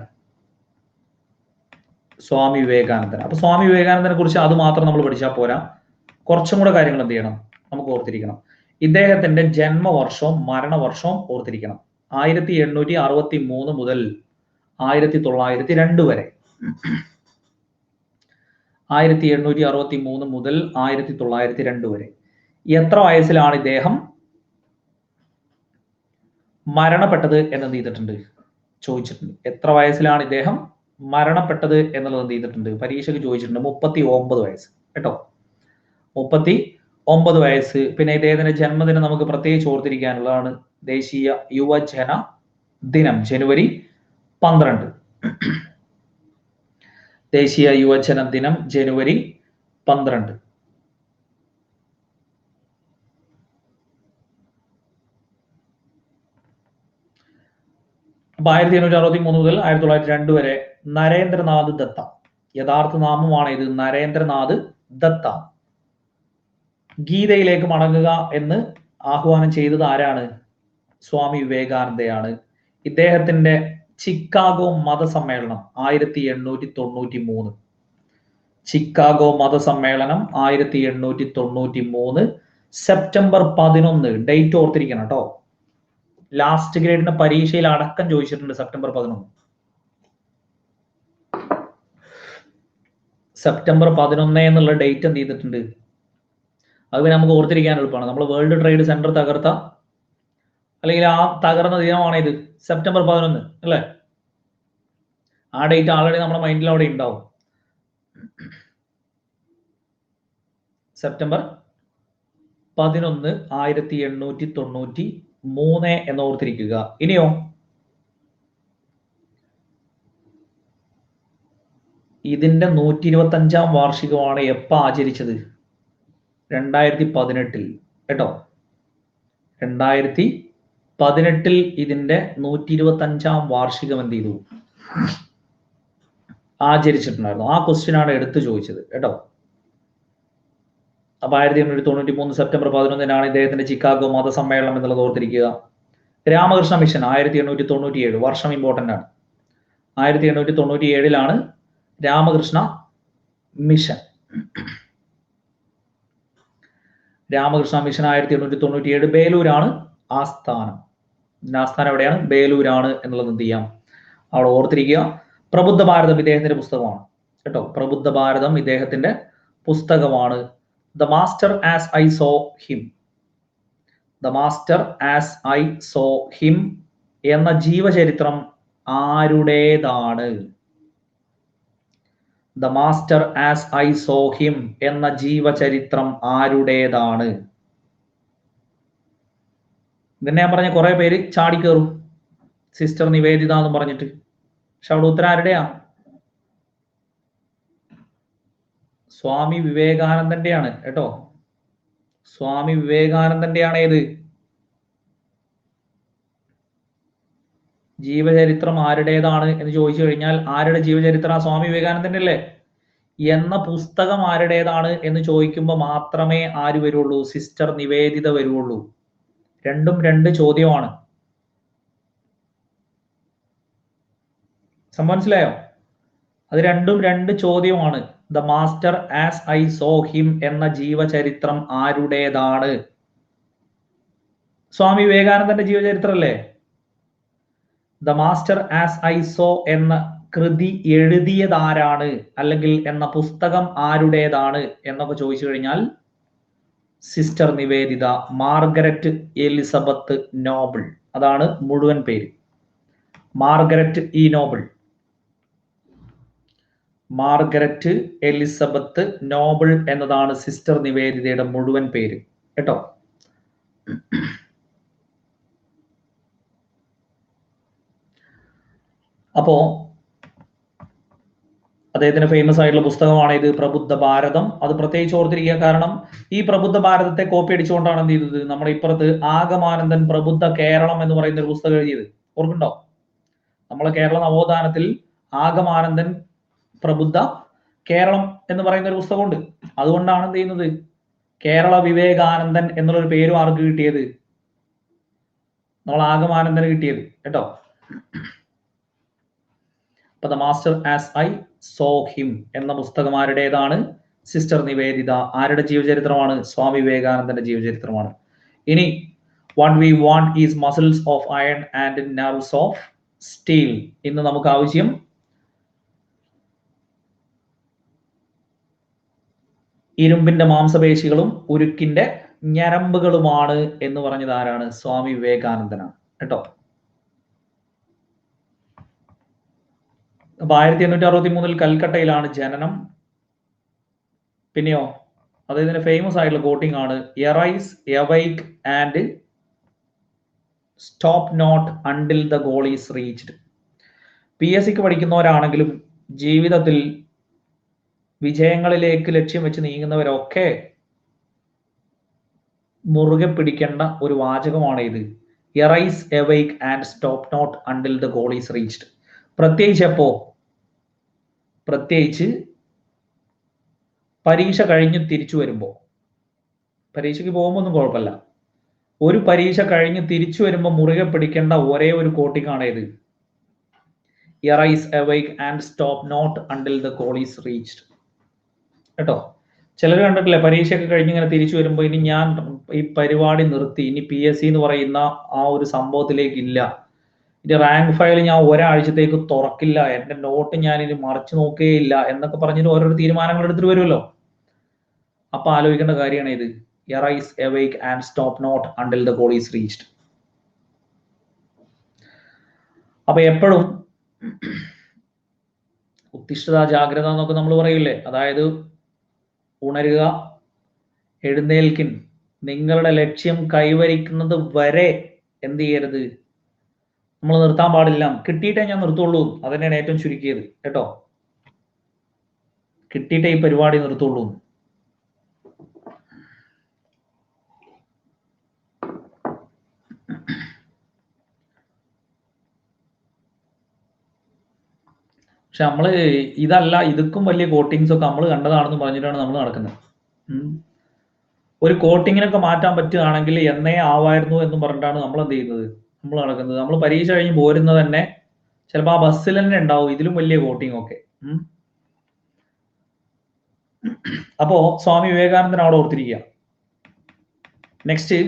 സ്വാമി വിവേകാനന്ദൻ. അപ്പൊ സ്വാമി വിവേകാനന്ദനെ കുറിച്ച് അത് മാത്രം നമ്മൾ പഠിച്ചാൽ പോരാ, കുറച്ചും കൂടെ കാര്യങ്ങൾ എന്ത് ചെയ്യണം, നമുക്ക് ഓർത്തിരിക്കണം. ഇദ്ദേഹത്തിന്റെ ജന്മവർഷവും മരണവർഷവും ഓർത്തിരിക്കണം. 1863 മുതൽ 1902 വരെ. 1863 മുതൽ 1902 വരെ. എത്ര വയസ്സിലാണ് ഇദ്ദേഹം മരണപ്പെട്ടത് എന്നെന്ത് ചെയ്തിട്ടുണ്ട്, ചോദിച്ചിട്ടുണ്ട്. എത്ര വയസ്സിലാണ് ഇദ്ദേഹം മരണപ്പെട്ടത് എന്നുള്ളത് എന്ത് ചെയ്തിട്ടുണ്ട്, പരീക്ഷയ്ക്ക് ചോദിച്ചിട്ടുണ്ട്. 39 വയസ്സ്. കേട്ടോ, 39 വയസ്സ്. പിന്നെ ഇദ്ദേഹത്തിന്റെ ജന്മദിനം നമുക്ക് പ്രത്യേകിച്ച് ഓർത്തിരിക്കാനുള്ളതാണ്. ദേശീയ യുവജന ദിനം ജനുവരി 12. ദേശീയ യുവജന ദിനം ജനുവരി 12. അപ്പൊ 1863 മുതൽ 1902 വരെ. നരേന്ദ്രനാഥ് ദത്ത, യഥാർത്ഥ നാമമാണ് ഇത്, നരേന്ദ്രനാഥ് ദത്ത. ഗീതയിലേക്ക് മടങ്ങുക എന്ന് ആഹ്വാനം ചെയ്തത് ആരാണ്? സ്വാമി വിവേകാനന്ദയാണ്. ഇദ്ദേഹത്തിന്റെ ചിക്കാഗോ മതസമ്മേളനം 1893. ചിക്കാഗോ മതസമ്മേളനം 1893 സെപ്റ്റംബർ 11. ഡേറ്റ് ഓർത്തിരിക്കണം കേട്ടോ. ലാസ്റ്റ് ഗ്രേഡിന്റെ പരീക്ഷയിൽ അടക്കം ചോദിച്ചിട്ടുണ്ട് സെപ്റ്റംബർ 11. സെപ്റ്റംബർ 11 എന്നുള്ള ഡേറ്റ് എന്ത് ചെയ്തിട്ടുണ്ട്, അത് പിന്നെ നമുക്ക് ഓർത്തിരിക്കാൻ എളുപ്പമാണ്. നമ്മൾ വേൾഡ് ട്രേഡ് സെന്റർ തകർത്ത, അല്ലെങ്കിൽ ആ തകർന്ന ദിനമാണ് ഇത്, സെപ്റ്റംബർ 11 അല്ലേ? ആ ഡേറ്റ് ആൾറെഡി നമ്മുടെ മൈൻഡിൽ അവിടെ ഉണ്ടാവും. സെപ്റ്റംബർ 11 1893 എന്ന് ഓർത്തിരിക്കുക. ഇനിയോ, ഇതിന്റെ 125-ാം വാർഷികമാണ് എപ്പ ആചരിച്ചത്? 2018. കേട്ടോ, 2018 ഇതിന്റെ 125-ാം വാർഷികം എന്ത് ചെയ്തു, ആചരിച്ചിട്ടുണ്ടായിരുന്നു. ആ ക്വസ്റ്റ്യൻ ആണ് എടുത്തു ചോദിച്ചത്. കേട്ടോ, അപ്പൊ 1893 സെപ്റ്റംബർ 11 ഇദ്ദേഹത്തിന്റെ ചിക്കാഗോ മതസമ്മേളനം എന്നുള്ളത് ഓർത്തിരിക്കുക. രാമകൃഷ്ണ മിഷൻ 1897, വർഷം ഇമ്പോർട്ടന്റ് ആണ്. 1897 രാമകൃഷ്ണ മിഷൻ. രാമകൃഷ്ണ മിഷൻ 1897. ബേലൂരാണ് ആസ്ഥാനം. ആസ്ഥാനം എവിടെയാണ്? ബേലൂരാണ് എന്നുള്ളത് എന്ത് ചെയ്യാം, അവിടെ ഓർത്തിരിക്കുക. പ്രബുദ്ധ ഭാരതം ഇദ്ദേഹത്തിന്റെ പുസ്തകമാണ്. കേട്ടോ, പ്രബുദ്ധ ഭാരതം ഇദ്ദേഹത്തിന്റെ പുസ്തകമാണ്. The Master as I Saw Him. The Master as I Saw Him എന്ന ജീവചരിത്രം ആരുടേതാണ്? The master as I saw him എന്ന ജീവചരിത്രം ആരുടേതാണ്? ഇതന്നെ ഞാൻ പറഞ്ഞ കുറെ പേര് ചാടിക്കേറും സിസ്റ്റർ നിവേദിത എന്ന് പറഞ്ഞിട്ട്. പക്ഷെ അവിടെ ഉത്തരം ആരുടെയാ? സ്വാമി വിവേകാനന്ദന്റെയാണ് കേട്ടോ. സ്വാമി വിവേകാനന്ദന്റെയാണ്. ഏത് ജീവചരിത്രം ആരുടേതാണ് എന്ന് ചോദിച്ചു കഴിഞ്ഞാൽ ആരുടെ ജീവചരിത്രം? സ്വാമി വിവേകാനന്ദന്റെ അല്ലേ? എന്ന പുസ്തകം ആരുടേതാണ് എന്ന് ചോദിക്കുമ്പോൾ മാത്രമേ ആര് വരുള്ളൂ? സിസ്റ്റർ നിവേദിത വരുള്ളൂ. രണ്ടും രണ്ട് ചോദ്യമാണ്. മനസ്സിലായോ? അത് രണ്ടും രണ്ട് ചോദ്യമാണ്. The master as I saw him എന്ന ജീവചരിത്രം ആരുടേതാണ്? സ്വാമി വിവേകാനന്ദന്റെ ജീവചരിത്രം അല്ലേ? The master as I so എന്ന കൃതി എഴുതിയതാരാണ്, അല്ലെങ്കിൽ എന്ന പുസ്തകം ആരുടേതാണ് എന്നൊക്കെ ചോദിച്ചു കഴിഞ്ഞാൽ sister Nivedita, Margaret Elizabeth Noble. അതാണ് മുഴുവൻ പേര്. Margaret E Noble. Margaret Elizabeth Noble എന്നതാണ് സിസ്റ്റർ നിവേദിതയുടെ മുഴുവൻ പേര് കേട്ടോ. അപ്പോ അദ്ദേഹത്തിന് ഫേമസ് ആയിട്ടുള്ള പുസ്തകമാണ് ഇത്, പ്രബുദ്ധ ഭാരതം. അത് പ്രത്യേകിച്ച് ഓർത്തിരിക്കുക. കാരണം ഈ പ്രബുദ്ധ ഭാരതത്തെ കോപ്പി അടിച്ചുകൊണ്ടാണ് എന്ത് ചെയ്തത്? നമ്മുടെ ഇപ്പുറത്ത് ആഗമാനന്ദൻ പ്രബുദ്ധ കേരളം എന്ന് പറയുന്ന ഒരു പുസ്തകം എഴുതിയത്. ഓർക്കുണ്ടോ? നമ്മളെ കേരള നവോത്ഥാനത്തിൽ ആഗമാനന്ദൻ പ്രബുദ്ധ കേരളം എന്ന് പറയുന്ന ഒരു പുസ്തകമുണ്ട്. അതുകൊണ്ടാണ് എന്ത് ചെയ്യുന്നത്? കേരള വിവേകാനന്ദൻ എന്നുള്ളൊരു പേരും ആർക്ക് കിട്ടിയത്? നമ്മൾ ആഗമാനന്ദന് കിട്ടിയത് കേട്ടോ. അപ്പൊ the master as I saw him എന്ന പുസ്തകം ആരുടേതാണ്? സിസ്റ്റർ നിവേദിത. ആരുടെ ജീവചരിത്രമാണ്? സ്വാമി വിവേകാനന്ദന്റെ ജീവചരിത്രമാണ്. ഇനി what we want is muscles of iron and nerves of steel. ഇന്ന് നമുക്ക് ആവശ്യം ഇരുമ്പിന്റെ മാംസപേശികളും ഉരുക്കിന്റെ ഞരമ്പുകളുമാണ് എന്ന് പറഞ്ഞത് ആരാണ്? സ്വാമി വിവേകാനന്ദനാണ് കേട്ടോ. അപ്പൊ 1863 കൽക്കട്ടയിലാണ് ജനനം. പിന്നെയോ അദ്ദേഹത്തിന്റെ ഫേമസ് ആയിട്ടുള്ള കോട്ടിംഗ് ആണ് arise awake and stop not until the goal is reached. PSCക്ക് പഠിക്കുന്നവരാണെങ്കിലും ജീവിതത്തിൽ വിജയങ്ങളിലേക്ക് ലക്ഷ്യം വെച്ച് നീങ്ങുന്നവരൊക്കെ മുറുകെ പിടിക്കേണ്ട ഒരു വാചകമാണ് ഇത്. Arise awake and stop not until the goal is reached. പ്രത്യേകിച്ച് പരീക്ഷ കഴിഞ്ഞ് തിരിച്ചു വരുമ്പോൾ. പരീക്ഷയ്ക്ക് പോകുമ്പോൾ ഒന്നും കുഴപ്പമില്ല. ഒരു പരീക്ഷ കഴിഞ്ഞ് തിരിച്ചു വരുമ്പോൾ മുറുകെ പിടിക്കേണ്ട ഒരേ ഒരു കോട്ടിംഗ് ആണ് ഇത്. Arise awake and stop not until the goal is reached കേട്ടോ. ചിലർ കണ്ടിട്ടില്ലേ, പരീക്ഷയൊക്കെ കഴിഞ്ഞ് ഇങ്ങനെ തിരിച്ചു വരുമ്പോൾ ഇനി ഞാൻ ഈ പരിപാടി നിർത്തി, ഇനി PSC എന്ന് പറയുന്ന ആ ഒരു സംഭവത്തിലേക്ക് ഇല്ല, ഇനി റാങ്ക് ഫയൽ ഞാൻ ഒരാഴ്ചത്തേക്ക് തുറക്കില്ല, എന്റെ നോട്ട് ഞാൻ ഇനി മറിച്ചു നോക്കുകയില്ല എന്നൊക്കെ പറഞ്ഞിട്ട് ഓരോരോ തീരുമാനങ്ങൾ എടുത്തിട്ട് വരുമല്ലോ. അപ്പൊ ആലോചിക്കേണ്ട കാര്യമാണ് ഇത്. Arise awake and stop not until the goal is reached. അപ്പൊ എപ്പോഴും ഉത്തിഷ്ഠത ജാഗ്രത എന്നൊക്കെ നമ്മൾ പറയില്ലേ, അതായത് ഉണരുക, എഴുന്നേൽക്കിൻ, നിങ്ങളുടെ ലക്ഷ്യം കൈവരിക്കുന്നത് വരെ എന്ത് ചെയ്യരുത്? നമ്മൾ നിർത്താൻ പാടില്ല. കിട്ടിയിട്ടേ ഞാൻ നിർത്തുള്ളൂ, അതന്നെയാണ് ഏറ്റവും ചുരുക്കിയത് കേട്ടോ. കിട്ടിയിട്ടേ ഈ പരിപാടി നിർത്തുള്ളൂ. പക്ഷെ നമ്മള് ഇതല്ല, ഇതുക്കും വലിയ കോട്ടിങ്സ് ഒക്കെ നമ്മൾ കണ്ടതാണെന്ന് പറഞ്ഞിട്ടാണ് നമ്മൾ നടക്കുന്നത്. ഒരു കോട്ടിങ്ങിനൊക്കെ മാറ്റാൻ പറ്റുകയാണെങ്കിൽ എന്നേ ആവായിരുന്നു എന്ന് പറഞ്ഞിട്ടാണ് നമ്മൾ എന്ത് ചെയ്യുന്നത്? നമ്മൾ നടക്കുന്നത്. നമ്മൾ പരീക്ഷ കഴിഞ്ഞ് പോരുന്നത് തന്നെ ചിലപ്പോൾ ആ ബസ്സിൽ തന്നെ ഉണ്ടാവും ഇതിലും വലിയ കോട്ടിങ് ഒക്കെ. അപ്പോ സ്വാമി വിവേകാനന്ദൻ അവിടെ ഓർത്തിരിക്കുക. നെക്സ്റ്റ്,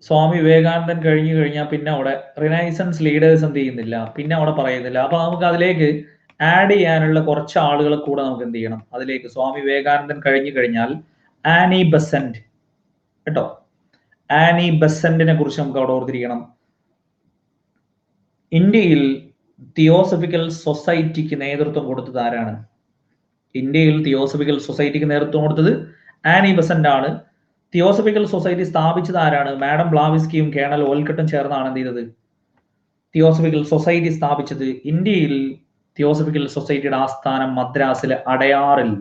സ്വാമി വിവേകാനന്ദൻ കഴിഞ്ഞു കഴിഞ്ഞാൽ പിന്നെ അവിടെ റിനൈസൻസ് ലീഡേഴ്സ് എന്ത് ചെയ്യുന്നില്ല, പിന്നെ അവിടെ പറയുന്നില്ല. അപ്പൊ നമുക്ക് അതിലേക്ക് ആഡ് ചെയ്യാനുള്ള കുറച്ച് ആളുകളെ കൂടെ നമുക്ക് എന്ത് ചെയ്യണം? അതിലേക്ക് സ്വാമി വിവേകാനന്ദൻ കഴിഞ്ഞു കഴിഞ്ഞാൽ ആനി ബെസന്റ് കേട്ടോ. ആനി ബെസന്റിനെ കുറിച്ച് നമുക്ക് അവിടെ ഓർത്തിരിക്കണം. ഇന്ത്യയിൽ തിയോസഫിക്കൽ സൊസൈറ്റിക്ക് നേതൃത്വം കൊടുത്തത് ആരാണ്? ഇന്ത്യയിൽ തിയോസഫിക്കൽ സൊസൈറ്റിക്ക് നേതൃത്വം കൊടുത്തത് ആനി ബസന്റ് ആണ്. തിയോസഫിക്കൽ സൊസൈറ്റി സ്ഥാപിച്ചത് ആരാണ്? മാഡം ബ്ലാവിസ്കിയും കേണൽ ഓൽക്കട്ടും ചേർന്നാണ് എന്ത് ചെയ്തത്? തിയോസഫിക്കൽ സൊസൈറ്റി സ്ഥാപിച്ചത്. ഇന്ത്യയിൽ തിയോസഫിക്കൽ സൊസൈറ്റിയുടെ ആസ്ഥാനം മദ്രാസിലെ അടയാറിൽ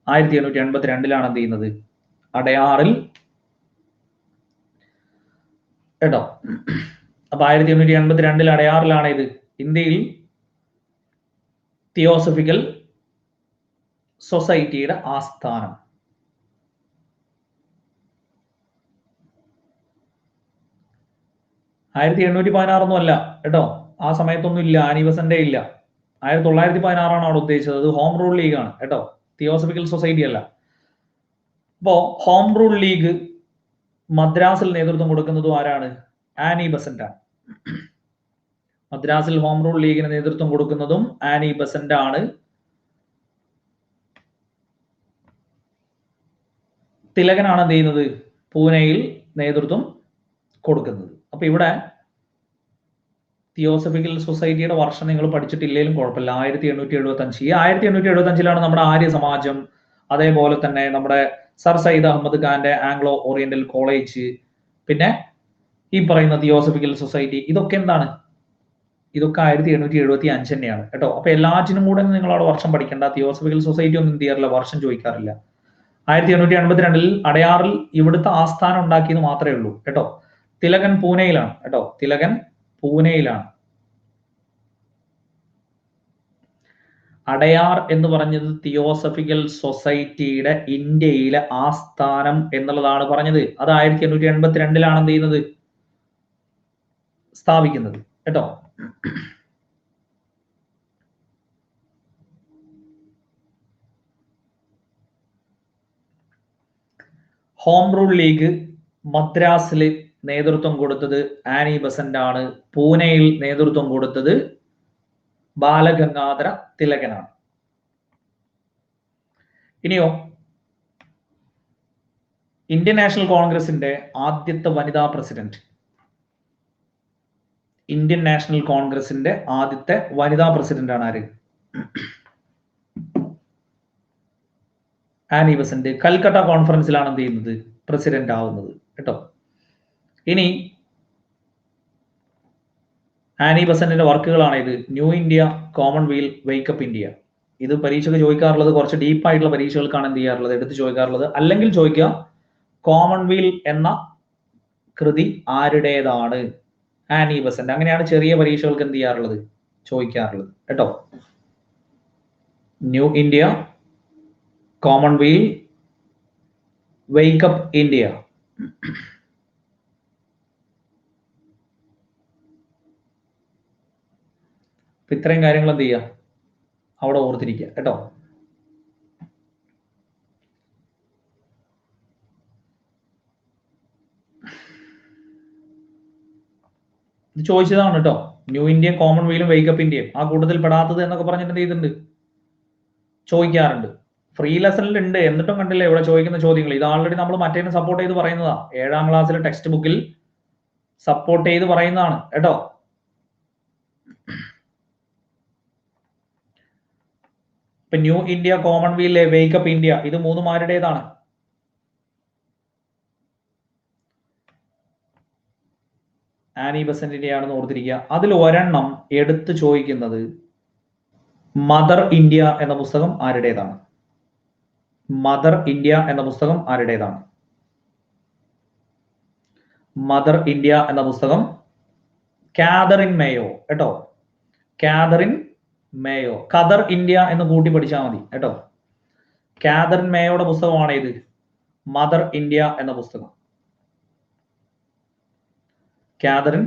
1882 എന്ത് ചെയ്യുന്നത്? അടയാറിൽ കേട്ടോ. അപ്പൊ 1882 അടയാറിലാണ് ഇത് ഇന്ത്യയിൽ തിയോസഫിക്കൽ സൊസൈറ്റിയുടെ ആസ്ഥാനം. ആയിരത്തി 1816 അല്ല കേട്ടോ, ആ സമയത്തൊന്നും ഇല്ല, ആനി ബസന്റ് ഇല്ല. 1916 അവിടെ ഉദ്ദേശിച്ചത്. അത് ഹോം റൂൾ ലീഗ് ആണ് കേട്ടോ, തിയോസഫിക്കൽ സൊസൈറ്റി അല്ല. അപ്പോ ഹോം റൂൾ ലീഗ് മദ്രാസിൽ നേതൃത്വം കൊടുക്കുന്നതും ആരാണ്? ആനി ബസന്റ് ആണ്. മദ്രാസിൽ ഹോം റൂൾ ലീഗിന് നേതൃത്വം കൊടുക്കുന്നതും ആനി ബസന്റ് ആണ്. തിലകനാണ് എന്ത് ചെയ്യുന്നത്? പൂനെയിൽ നേതൃത്വം കൊടുക്കുന്നത്. അപ്പൊ ഇവിടെ തിയോസഫിക്കൽ സൊസൈറ്റിയുടെ വർഷം നിങ്ങൾ പഠിച്ചിട്ടില്ലെങ്കിലും കുഴപ്പമില്ല. 1875. ഈ 1875 നമ്മുടെ ആര്യ സമാജം, അതേപോലെ തന്നെ നമ്മുടെ സർ സയ്യിദ് അഹമ്മദ് ഖാന്റെ ആംഗ്ലോ ഓറിയന്റൽ കോളേജ്, പിന്നെ ഈ പറയുന്ന തിയോസഫിക്കൽ സൊസൈറ്റി, ഇതൊക്കെ എന്താണ്? ഇതൊക്കെ 1875 തന്നെയാണ് കേട്ടോ. അപ്പൊ എല്ലാറ്റിനും കൂടെ നിങ്ങൾ അവിടെ വർഷം പഠിക്കേണ്ട. തിയോസഫിക്കൽ സൊസൈറ്റി ഒന്നും എന്ത് ചെയ്യാറില്ല, വർഷം ചോദിക്കാറില്ല. 1882 അടയാറിൽ ഇവിടുത്തെ ആസ്ഥാനം ഉണ്ടാക്കിയത് മാത്രമേ ഉള്ളൂ കേട്ടോ. തിലകൻ പൂനെയിലാണ് കേട്ടോ, തിലകൻ പൂനെയിലാണ്. അടയാർ എന്ന് പറഞ്ഞത് തിയോസഫിക്കൽ സൊസൈറ്റിയുടെ ഇന്ത്യയിലെ ആസ്ഥാനം എന്നുള്ളതാണ് പറഞ്ഞത്. അത് 1882 എന്ത് ചെയ്യുന്നത്? സ്ഥാപിക്കുന്നത് കേട്ടോ. ഹോം റൂൾ ലീഗ് മദ്രാസിൽ നേതൃത്വം കൊടുത്തത് ആനി ബസന്റ് ആണ്. പൂനെയിൽ നേതൃത്വം കൊടുത്തത് ബാലഗംഗാധര തിലകനാണ്. ഇനിയോ, ഇന്ത്യൻ നാഷണൽ കോൺഗ്രസിന്റെ ആദ്യത്തെ വനിതാ പ്രസിഡന്റ്, ഇന്ത്യൻ നാഷണൽ കോൺഗ്രസിന്റെ ആദ്യത്തെ വനിതാ പ്രസിഡന്റ് ആണ് ആര്? Annie Besant. കൽക്കട്ട കോൺഫറൻസിലാണ് എന്ത് ചെയ്യുന്നത്? പ്രസിഡന്റ് ആവുന്നത് കേട്ടോ. ഇനി ആനി ബസന്റിന്റെ വർക്കുകളാണ് ഇത്. New India, Commonwealth, wake up India. ഇത് പരീക്ഷയ്ക്ക് ചോദിക്കാറുള്ളത്, കുറച്ച് ഡീപ്പായിട്ടുള്ള പരീക്ഷകൾക്കാണ് എന്ത് ചെയ്യാറുള്ളത്, എടുത്ത് ചോദിക്കാറുള്ളത്. അല്ലെങ്കിൽ ചോദിക്കുക, കോമൺവെൽത്ത് എന്ന കൃതി ആരുടേതാണ്? Annie Besant. അങ്ങനെയാണ് ചെറിയ പരീക്ഷകൾക്ക് എന്ത് ചെയ്യാറുള്ളത്, ചോദിക്കാറുള്ളത് കേട്ടോ. New India, Commonwealth, wake up India. ഇത്രയും കാര്യങ്ങൾ എന്ത് ചെയ്യുക, അവിടെ ഓർത്തിരിക്കുക കേട്ടോ. ഇത് ചോദിച്ചതാണ് കേട്ടോ. ന്യൂ ഇന്ത്യയും കോമൺവെൽത്തും വേക്കപ്പ് ഇന്ത്യയും ആ കൂട്ടത്തിൽ പെടാത്തത് എന്നൊക്കെ പറഞ്ഞിട്ട് എന്ത് ചെയ്തിട്ടുണ്ട്, ചോദിക്കാറുണ്ട്. ഫ്രീ ലെസണിൽ ഉണ്ട്, എന്നിട്ടും കണ്ടില്ലേ ഇവിടെ ചോദിക്കുന്ന ചോദ്യങ്ങൾ. ഇത് ആൾറെഡി നമ്മൾ മറ്റേതിനെ സപ്പോർട്ട് ചെയ്ത് പറയുന്നതാ. 7ാം ക്ലാസ്സിലെ ടെക്സ്റ്റ് ബുക്കിൽ സപ്പോർട്ട് ചെയ്ത് പറയുന്നതാണ് കേട്ടോ. ഇപ്പൊ new India, Commonwealth, wake up India, ഇത് മൂന്നും ആരുടേതാണ്? ആനി ബസന്റിന്റെയാണെന്ന് ഓർത്തിരിക്കുക. അതിൽ ഒരെണ്ണം എടുത്തു ചോദിക്കുന്നത് മദർ ഇന്ത്യ എന്ന പുസ്തകം ആരുടേതാണ്? മദർ ഇന്ത്യ എന്ന പുസ്തകം ആരുടേതാണ്? മദർ ഇന്ത്യ എന്ന പുസ്തകം കാതറിൻ മേയോ കേട്ടോ. Catherine Mayo. ഖദർ ഇന്ത്യ എന്ന് കൂട്ടി പഠിച്ചാൽ മതി കേട്ടോ. കാതറിൻ മേയോയുടെ പുസ്തകമാണ് ഇത്, മദർ ഇന്ത്യ എന്ന പുസ്തകം. Catherine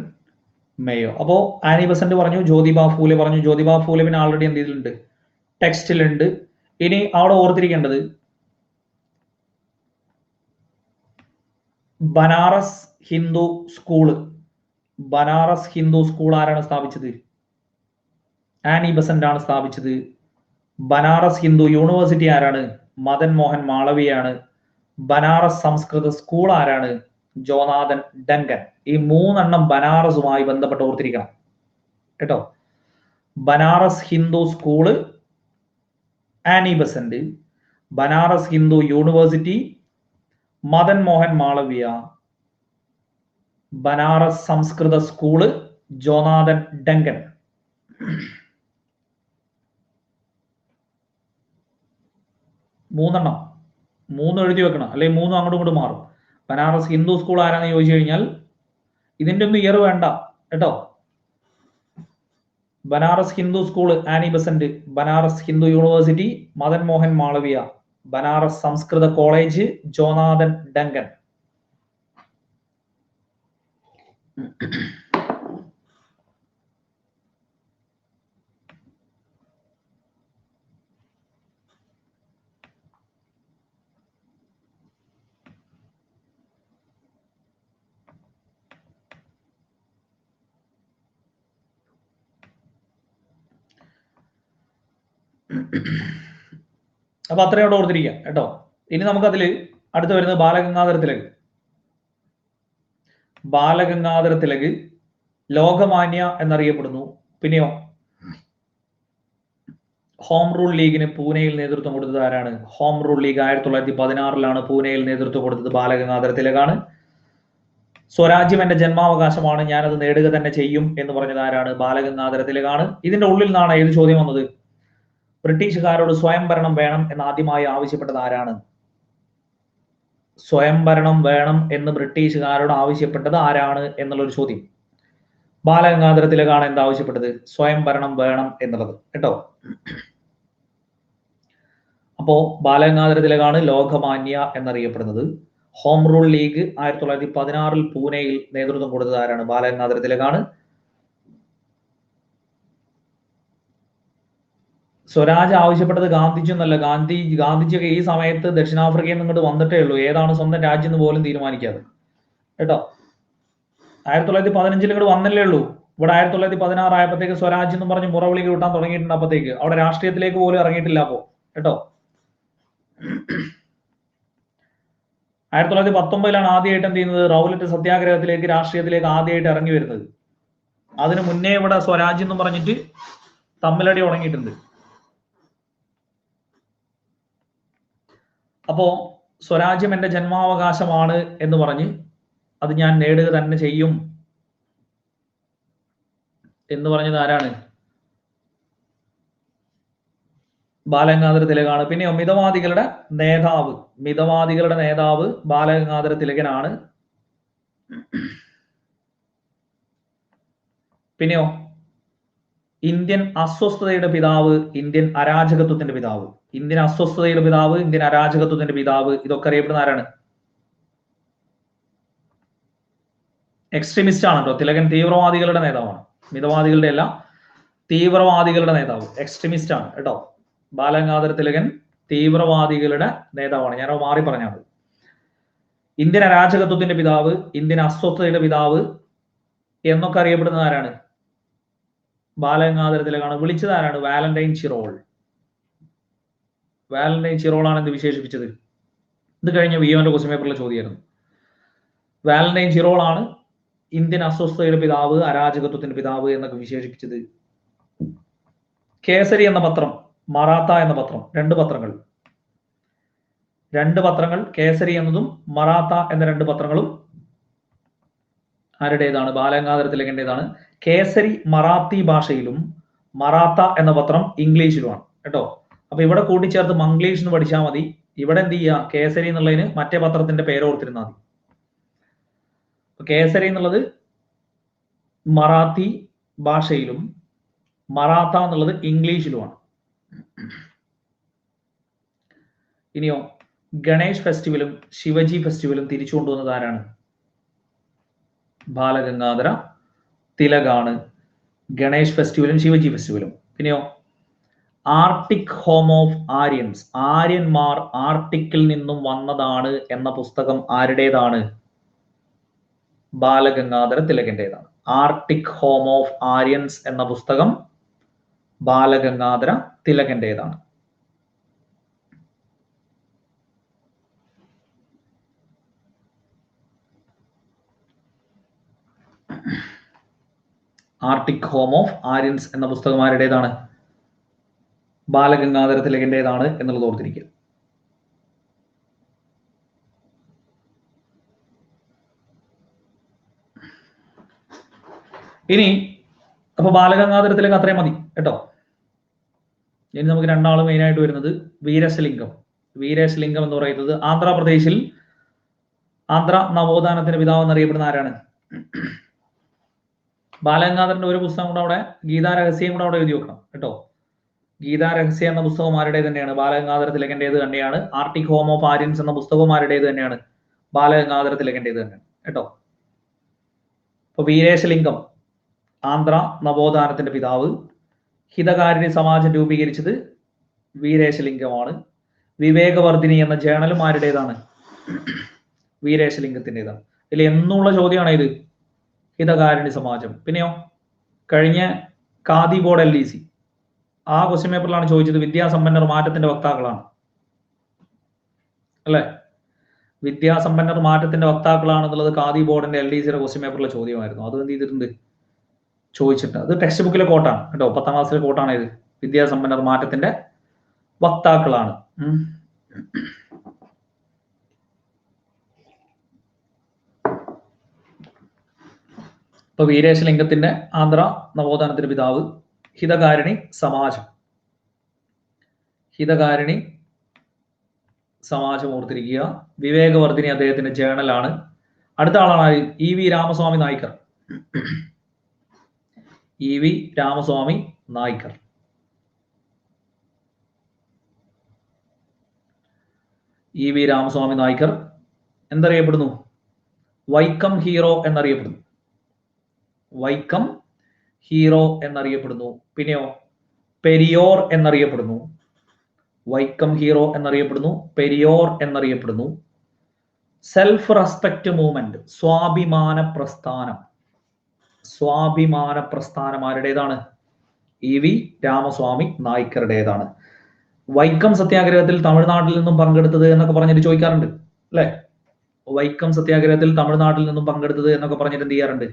Mayo. അപ്പോ ആനി ബസന്റ് പറഞ്ഞു, ജ്യോതിബ ഫൂലെ പറഞ്ഞു. ജ്യോതിബ ഫൂലെ പിന്നെ ആൾറെഡി എന്ത് ചെയ്തിട്ടുണ്ട്, ടെക്സ്റ്റിലുണ്ട്. ഇനി അവിടെ ഓർത്തിരിക്കേണ്ടത് ബനാറസ് ഹിന്ദു സ്കൂള്. ബനാറസ് ഹിന്ദു സ്കൂൾ ആരാണ് സ്ഥാപിച്ചത്? ആനി ബസന്റ് ആണ് സ്ഥാപിച്ചത്. ബനാറസ് ഹിന്ദു യൂണിവേഴ്സിറ്റി ആരാണ്? മദൻ മോഹൻ മാളവിയാണ്. ബനാറസ് സംസ്കൃത സ്കൂൾ ആരാണ്? Jonathan Duncan. ഈ 3 ബനാറസുമായി ബന്ധപ്പെട്ട് ഓർത്തിരിക്കണം കേട്ടോ. Banaras Hindu school, Annie Besant, Banaras Hindu university, Madan Mohan Malaviya, Banaras Sanskrit school, Jonathan Duncan. മൂന്നെണ്ണം, മൂന്ന് എഴുതി വെക്കണം, അല്ലെങ്കിൽ മൂന്നും അങ്ങോട്ടും ഇങ്ങോട്ടും മാറും. ബനാറസ് ഹിന്ദു സ്കൂൾ ആരാന്ന് ചോദിച്ചു കഴിഞ്ഞാൽ ഇതിന്റെ ഒന്നും ഇയർ വേണ്ട കേട്ടോ. Banaras Hindu school Annie Besant, Banaras Hindu university Madan Mohan Malaviya, Banaras Sanskrit college Jonathan Duncan. അപ്പൊ അത്രയോടെ ഓർത്തിരിക്കുക കേട്ടോ. ഇനി നമുക്കതിൽ അടുത്ത് വരുന്നത് ബാലഗംഗാധര തിലക്. ബാലഗംഗാധര തിലക് ലോകമാന്യ എന്നറിയപ്പെടുന്നു. പിന്നെയോ ഹോം റൂൾ ലീഗിന് പൂനെയിൽ നേതൃത്വം കൊടുത്തത് ആരാണ്? ഹോം റൂൾ ലീഗ് 1916 പൂനെയിൽ നേതൃത്വം കൊടുത്തത് ബാലഗംഗാധര തിലകാണ്. സ്വരാജ്യം എന്റെ ജന്മാവകാശമാണ്, ഞാനത് നേടുക തന്നെ ചെയ്യും എന്ന് പറഞ്ഞത് ആരാണ്? ബാലഗംഗാധര തിലകാണ്. ഇതിന്റെ ഉള്ളിൽ നിന്നാണ് ഏത് ചോദ്യം വന്നത്? ബ്രിട്ടീഷുകാരോട് സ്വയംഭരണം വേണം എന്ന് ആദ്യമായി ആവശ്യപ്പെട്ടത് ആരാണ്? സ്വയംഭരണം വേണം എന്ന് ബ്രിട്ടീഷുകാരോട് ആവശ്യപ്പെട്ടത് ആരാണ് എന്നുള്ളൊരു ചോദ്യം. ബാലഗംഗാധര തിലകാണ് എന്താവശ്യപ്പെട്ടത്? സ്വയംഭരണം വേണം എന്നുള്ളത് കേട്ടോ. അപ്പോ ബാലഗംഗാധര തിലകാണ് ലോകമാന്യ എന്നറിയപ്പെടുന്നത്. ഹോം റൂൾ ലീഗ് 1916 പൂനെയിൽ നേതൃത്വം കൊടുത്തത് ആരാണ്? ബാലഗംഗാധര തിലകാണ്. സ്വരാജ് ആവശ്യപ്പെട്ടത് ഗാന്ധിജി എന്നല്ല. ഗാന്ധിജിയൊക്കെ ഈ സമയത്ത് ദക്ഷിണാഫ്രിക്കയിൽ നിന്ന് ഇങ്ങോട്ട് വന്നിട്ടേ ഉള്ളൂ, ഏതാണ് സ്വന്തം രാജ്യം എന്ന് പോലും തീരുമാനിക്കാതെ കേട്ടോ. 1915 ഇങ്ങോട്ട് വന്നല്ലേ ഉള്ളൂ. ഇവിടെ 1916 ആയപ്പോഴത്തേക്ക് സ്വരാജ് എന്ന് പറഞ്ഞ് മുറവിളി കൂട്ടാൻ തുടങ്ങിയിട്ടുണ്ട്. അപ്പത്തേക്ക് അവിടെ രാഷ്ട്രീയത്തിലേക്ക് പോലും ഇറങ്ങിയിട്ടില്ല അപ്പോ കേട്ടോ. 1919 ആദ്യമായിട്ട് എന്ത് ചെയ്യുന്നത്? റൗലറ്റ് സത്യാഗ്രഹത്തിലേക്ക്, രാഷ്ട്രീയത്തിലേക്ക് ആദ്യമായിട്ട് ഇറങ്ങി വരുന്നത്. അതിന് മുന്നേ ഇവിടെ സ്വരാജ് എന്ന് പറഞ്ഞിട്ട് തമ്മിലടി തുടങ്ങിയിട്ടുണ്ട്. അപ്പോ സ്വരാജ്യം എന്റെ ജന്മാവകാശമാണ് എന്ന് പറഞ്ഞ് അത് ഞാൻ നേടുക തന്നെ ചെയ്യും എന്ന് പറഞ്ഞത് ആരാണ്? ബാലഗംഗാധര തിലകാണ്. പിന്നെ മിതവാദികളുടെ നേതാവ് ബാലഗംഗാധര തിലകനാണ്. പിന്നെയോ ഇന്ത്യൻ അസ്വസ്ഥതയുടെ പിതാവ്, ഇന്ത്യൻ അരാജകത്വത്തിന്റെ പിതാവ്. ഇന്ത്യൻ അസ്വസ്ഥതയുടെ പിതാവ്, ഇന്ത്യൻ അരാജകത്വത്തിന്റെ പിതാവ്, ഇതൊക്കെ അറിയപ്പെടുന്ന ആരാണ്? എക്സ്ട്രീമിസ്റ്റ് ആണ് കേട്ടോ തിലകൻ. തീവ്രവാദികളുടെ നേതാവാണ്, മിതവാദികളുടെ അല്ല, തീവ്രവാദികളുടെ നേതാവ്. എക്സ്ട്രീമിസ്റ്റ് ആണ് കേട്ടോ. ബാലഗംഗാധര തിലകൻ തീവ്രവാദികളുടെ നേതാവാണ്. ഞാനോ മാറി പറഞ്ഞാണ്. ഇന്ത്യൻ അരാജകത്വത്തിന്റെ പിതാവ്, ഇന്ത്യൻ അസ്വസ്ഥതയുടെ പിതാവ് എന്നൊക്കെ അറിയപ്പെടുന്നത് ആരാണ്? ബാലഗംഗാധര തിലകാണ്. വിളിച്ചത് ആരാണ്? വാലന്റൈൻ ചിറോൾ. വാലന്റൈൻ ചിറോൾ ആണ് എന്ത് വിശേഷിപ്പിച്ചത്? ഇത് കഴിഞ്ഞ വിയോന്റെ ക്വസ്റ്റ്യൻ പേപ്പറിലെ ചോദ്യമായിരുന്നു. വാലന്റൈൻ ചിറോൾ ആണ് ഇന്ത്യൻ അസ്വസ്ഥതയുടെ പിതാവ്, അരാജകത്വത്തിന്റെ പിതാവ് എന്നൊക്കെ വിശേഷിപ്പിച്ചത്. കേസരി എന്ന പത്രം, മറാത്ത എന്ന പത്രം, രണ്ട് പത്രങ്ങൾ, കേസരി എന്നതും മറാത്ത എന്ന രണ്ട് പത്രങ്ങളും ആരുടേതാണ്? ബാലഗംഗാധര തിലകന്റേതാണ്. കേസരി മറാത്തി ഭാഷയിലും മറാത്ത എന്ന പത്രം ഇംഗ്ലീഷിലുമാണ് കേട്ടോ. അപ്പൊ ഇവിടെ കൂട്ടിച്ചേർത്ത് മംഗ്ലീഷ് എന്ന് പഠിച്ചാൽ മതി. ഇവിടെ എന്ത് ചെയ്യുക? കേസരി എന്നുള്ളതിന് മറ്റേ പത്രത്തിന്റെ പേര് ഓർത്തിരുന്നാൽ മതി. കേസരി എന്നുള്ളത് മറാത്തി ഭാഷയിലും മറാത്ത എന്നുള്ളത് ഇംഗ്ലീഷിലുമാണ്. ഇനിയോ ഗണേഷ് ഫെസ്റ്റിവലും ശിവജി ഫെസ്റ്റിവലും തിരിച്ചു കൊണ്ടുവന്നത് ആരാണ്? ബാലഗംഗാധര തിലകാണ്. ഗണേഷ് ഫെസ്റ്റിവലും ശിവജി ഫെസ്റ്റിവലും. പിന്നെയോ ആർട്ടിക് ഹോം ഓഫ് ആര്യൻസ്, ആര്യന്മാർ ആർട്ടിക്കിൽ നിന്നും വന്നതാണ് എന്ന പുസ്തകം ആരുടേതാണ്? ബാലഗംഗാധര തിലകന്റേതാണ്. ആർട്ടിക് ഹോം ഓഫ് ആര്യൻസ് എന്ന പുസ്തകം ബാലഗംഗാധര തിലകന്റേതാണ്. ആർട്ടിക് ഹോം ഓഫ് ആര്യൻസ് എന്ന പുസ്തകം ആരുടേതാണ്? ബാലഗംഗാധര തിലകന്റേതാണ് എന്നുള്ളത് ഓർത്തിരിക്കുക. ഇനി അപ്പൊ ബാലഗംഗാധര തിലകൻ അത്രയും മതി കേട്ടോ. ഇനി നമുക്ക് രണ്ടാളും മെയിൻ ആയിട്ട് വരുന്നത് വീരേശലിംഗം. വീരേശലിംഗം എന്ന് പറയുന്നത് ആന്ധ്രാപ്രദേശിൽ ആന്ധ്ര നവോത്ഥാനത്തിന്റെ പിതാവ് എന്നറിയപ്പെടുന്ന ആരാണ്? ബാലഗംഗാധരന്റെ ഒരു പുസ്തകം കൂടെ അവിടെ, ഗീതാ രഹസ്യം കൂടെ അവിടെ എഴുതി വെക്കണം കേട്ടോ. ഗീതാ രഹസ്യം എന്ന പുസ്തകം ആരുടെ തന്നെയാണ്? ബാലഗംഗാധര തിലകന്റേത് തന്നെയാണ്. ആർട്ടിക് ഹോം ഓഫ് ആര്യൻസ് എന്ന പുസ്തകം ആരുടേത് തന്നെയാണ്? ബാലഗംഗാധര തിലകന്റേത് തന്നെയാണ് കേട്ടോ. അപ്പൊ വീരേശലിംഗം ആന്ധ്ര നവോത്ഥാനത്തിന്റെ പിതാവ്. ഹിതകാരിണി സമാജം രൂപീകരിച്ചത് വീരേശലിംഗമാണ്. വിവേകവർദ്ധിനി എന്ന ജേണലും ആരുടേതാണ്? വീരേശലിംഗത്തിൻ്റെതാണ്. ഇതിൽ എന്നുള്ള ചോദ്യമാണ് ഇത്, ഹിതകാരിണി സമാജം. പിന്നെയോ കഴിഞ്ഞ ഖാദി ബോർഡ് LEC ആ ക്വസ്റ്റ്യൻ പേപ്പറിലാണ് ചോദിച്ചത് വിദ്യാസമ്പന്നർ മാറ്റത്തിന്റെ വക്താക്കളാണ് അല്ലെ? വിദ്യാസമ്പന്നർ മാറ്റത്തിന്റെ വക്താക്കളാണെന്നുള്ളത് ഖാദി ബോർഡിന്റെ LECയുടെ ക്വസ്റ്റ്യൻ പേപ്പറിലെ ചോദ്യമായിരുന്നു. അത് എന്ത് ചെയ്തിട്ടുണ്ട്? ചോദിച്ചിട്ട്. അത് ടെക്സ്റ്റ് ബുക്കിലെ കോട്ടാണ് കേട്ടോ. 10ാം ക്ലാസ്സിലെ കോട്ടാണ് ഇത്. വിദ്യാസമ്പന്നർ മാറ്റത്തിന്റെ വക്താക്കളാണ്. ഇപ്പൊ വീരേശലിംഗത്തിന്റെ ആന്ധ്ര നവോത്ഥാനത്തിന്റെ പിതാവ്. ഹിതകാരിണി സമാജം, ഹിതകാരിണി സമാജം ഓർത്തിരിക്കുക. വിവേകവർദ്ധിനി അദ്ദേഹത്തിന്റെ ജേണലാണ്. അടുത്ത ആളാണ് EV Ramaswamy Naicker. EV Ramaswamy Naicker. EV Ramaswamy Naicker എന്തറിയപ്പെടുന്നു? വൈക്കം ഹീറോ എന്നറിയപ്പെടുന്നു. വൈക്കം ഹീറോ എന്നറിയപ്പെടുന്നു. പിന്നെയോ പെരിയോർ എന്നറിയപ്പെടുന്നു. വൈക്കം ഹീറോ എന്നറിയപ്പെടുന്നു, പെരിയോർ എന്നറിയപ്പെടുന്നു. സെൽഫ് റെസ്പെക്ട് മൂവ്മെന്റ്, സ്വാഭിമാന പ്രസ്ഥാനം. സ്വാഭിമാന പ്രസ്ഥാനം ആരുടേതാണ്? EV രാമസ്വാമി നായ്ക്കറുടേതാണ്. വൈക്കം സത്യാഗ്രഹത്തിൽ തമിഴ്നാട്ടിൽ നിന്നും പങ്കെടുത്തത് എന്നൊക്കെ പറഞ്ഞിട്ട് ചോദിക്കാറുണ്ട് അല്ലെ? വൈക്കം സത്യാഗ്രഹത്തിൽ തമിഴ്നാട്ടിൽ നിന്നും പങ്കെടുത്തത് എന്നൊക്കെ പറഞ്ഞിട്ട് എന്ത് ചെയ്യാറുണ്ട്?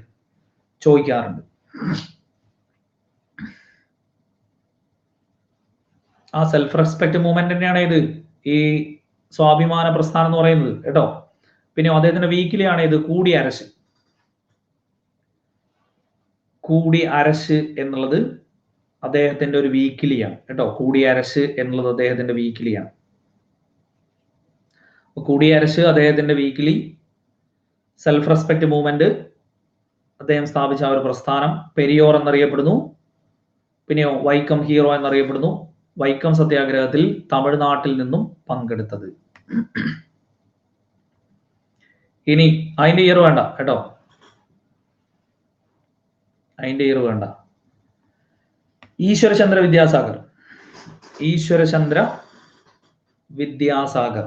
ചോദിക്കാറുണ്ട്. ആ സെൽഫ് റെസ്പെക്ട് മൂവ്മെന്റ് തന്നെയാണ് ഇത്, ഈ സ്വാഭിമാന പ്രസ്ഥാനം എന്ന് പറയുന്നത് കേട്ടോ. പിന്നെ അദ്ദേഹത്തിന്റെ വീക്കിലിയാണ് ഇത് കൂടി അരശ്. കൂടി അരശ് എന്നുള്ളത് അദ്ദേഹത്തിന്റെ ഒരു വീക്കിലിയാണ് കേട്ടോ. കൂടി അരശ് എന്നുള്ളത് അദ്ദേഹത്തിന്റെ വീക്കിലിയാണ്. കൂടി അരശ് അദ്ദേഹത്തിന്റെ വീക്കിലി. സെൽഫ് റെസ്പെക്ട് മൂവ്മെന്റ് അദ്ദേഹം സ്ഥാപിച്ച ഒരു പ്രസ്ഥാനം. പെരിയോർ എന്നറിയപ്പെടുന്നു. പിന്നെയോ വൈക്കം ഹീറോ എന്നറിയപ്പെടുന്നു. വൈക്കം സത്യാഗ്രഹത്തിൽ തമിഴ്നാട്ടിൽ നിന്നും പങ്കെടുത്തത്. ഇനി അതിന്റെ ഇയർ വേണ്ട കേട്ടോ, അതിന്റെ ഇയർ വേണ്ട. ഈശ്വരചന്ദ്ര വിദ്യാസാഗർ. ഈശ്വരചന്ദ്ര വിദ്യാസാഗർ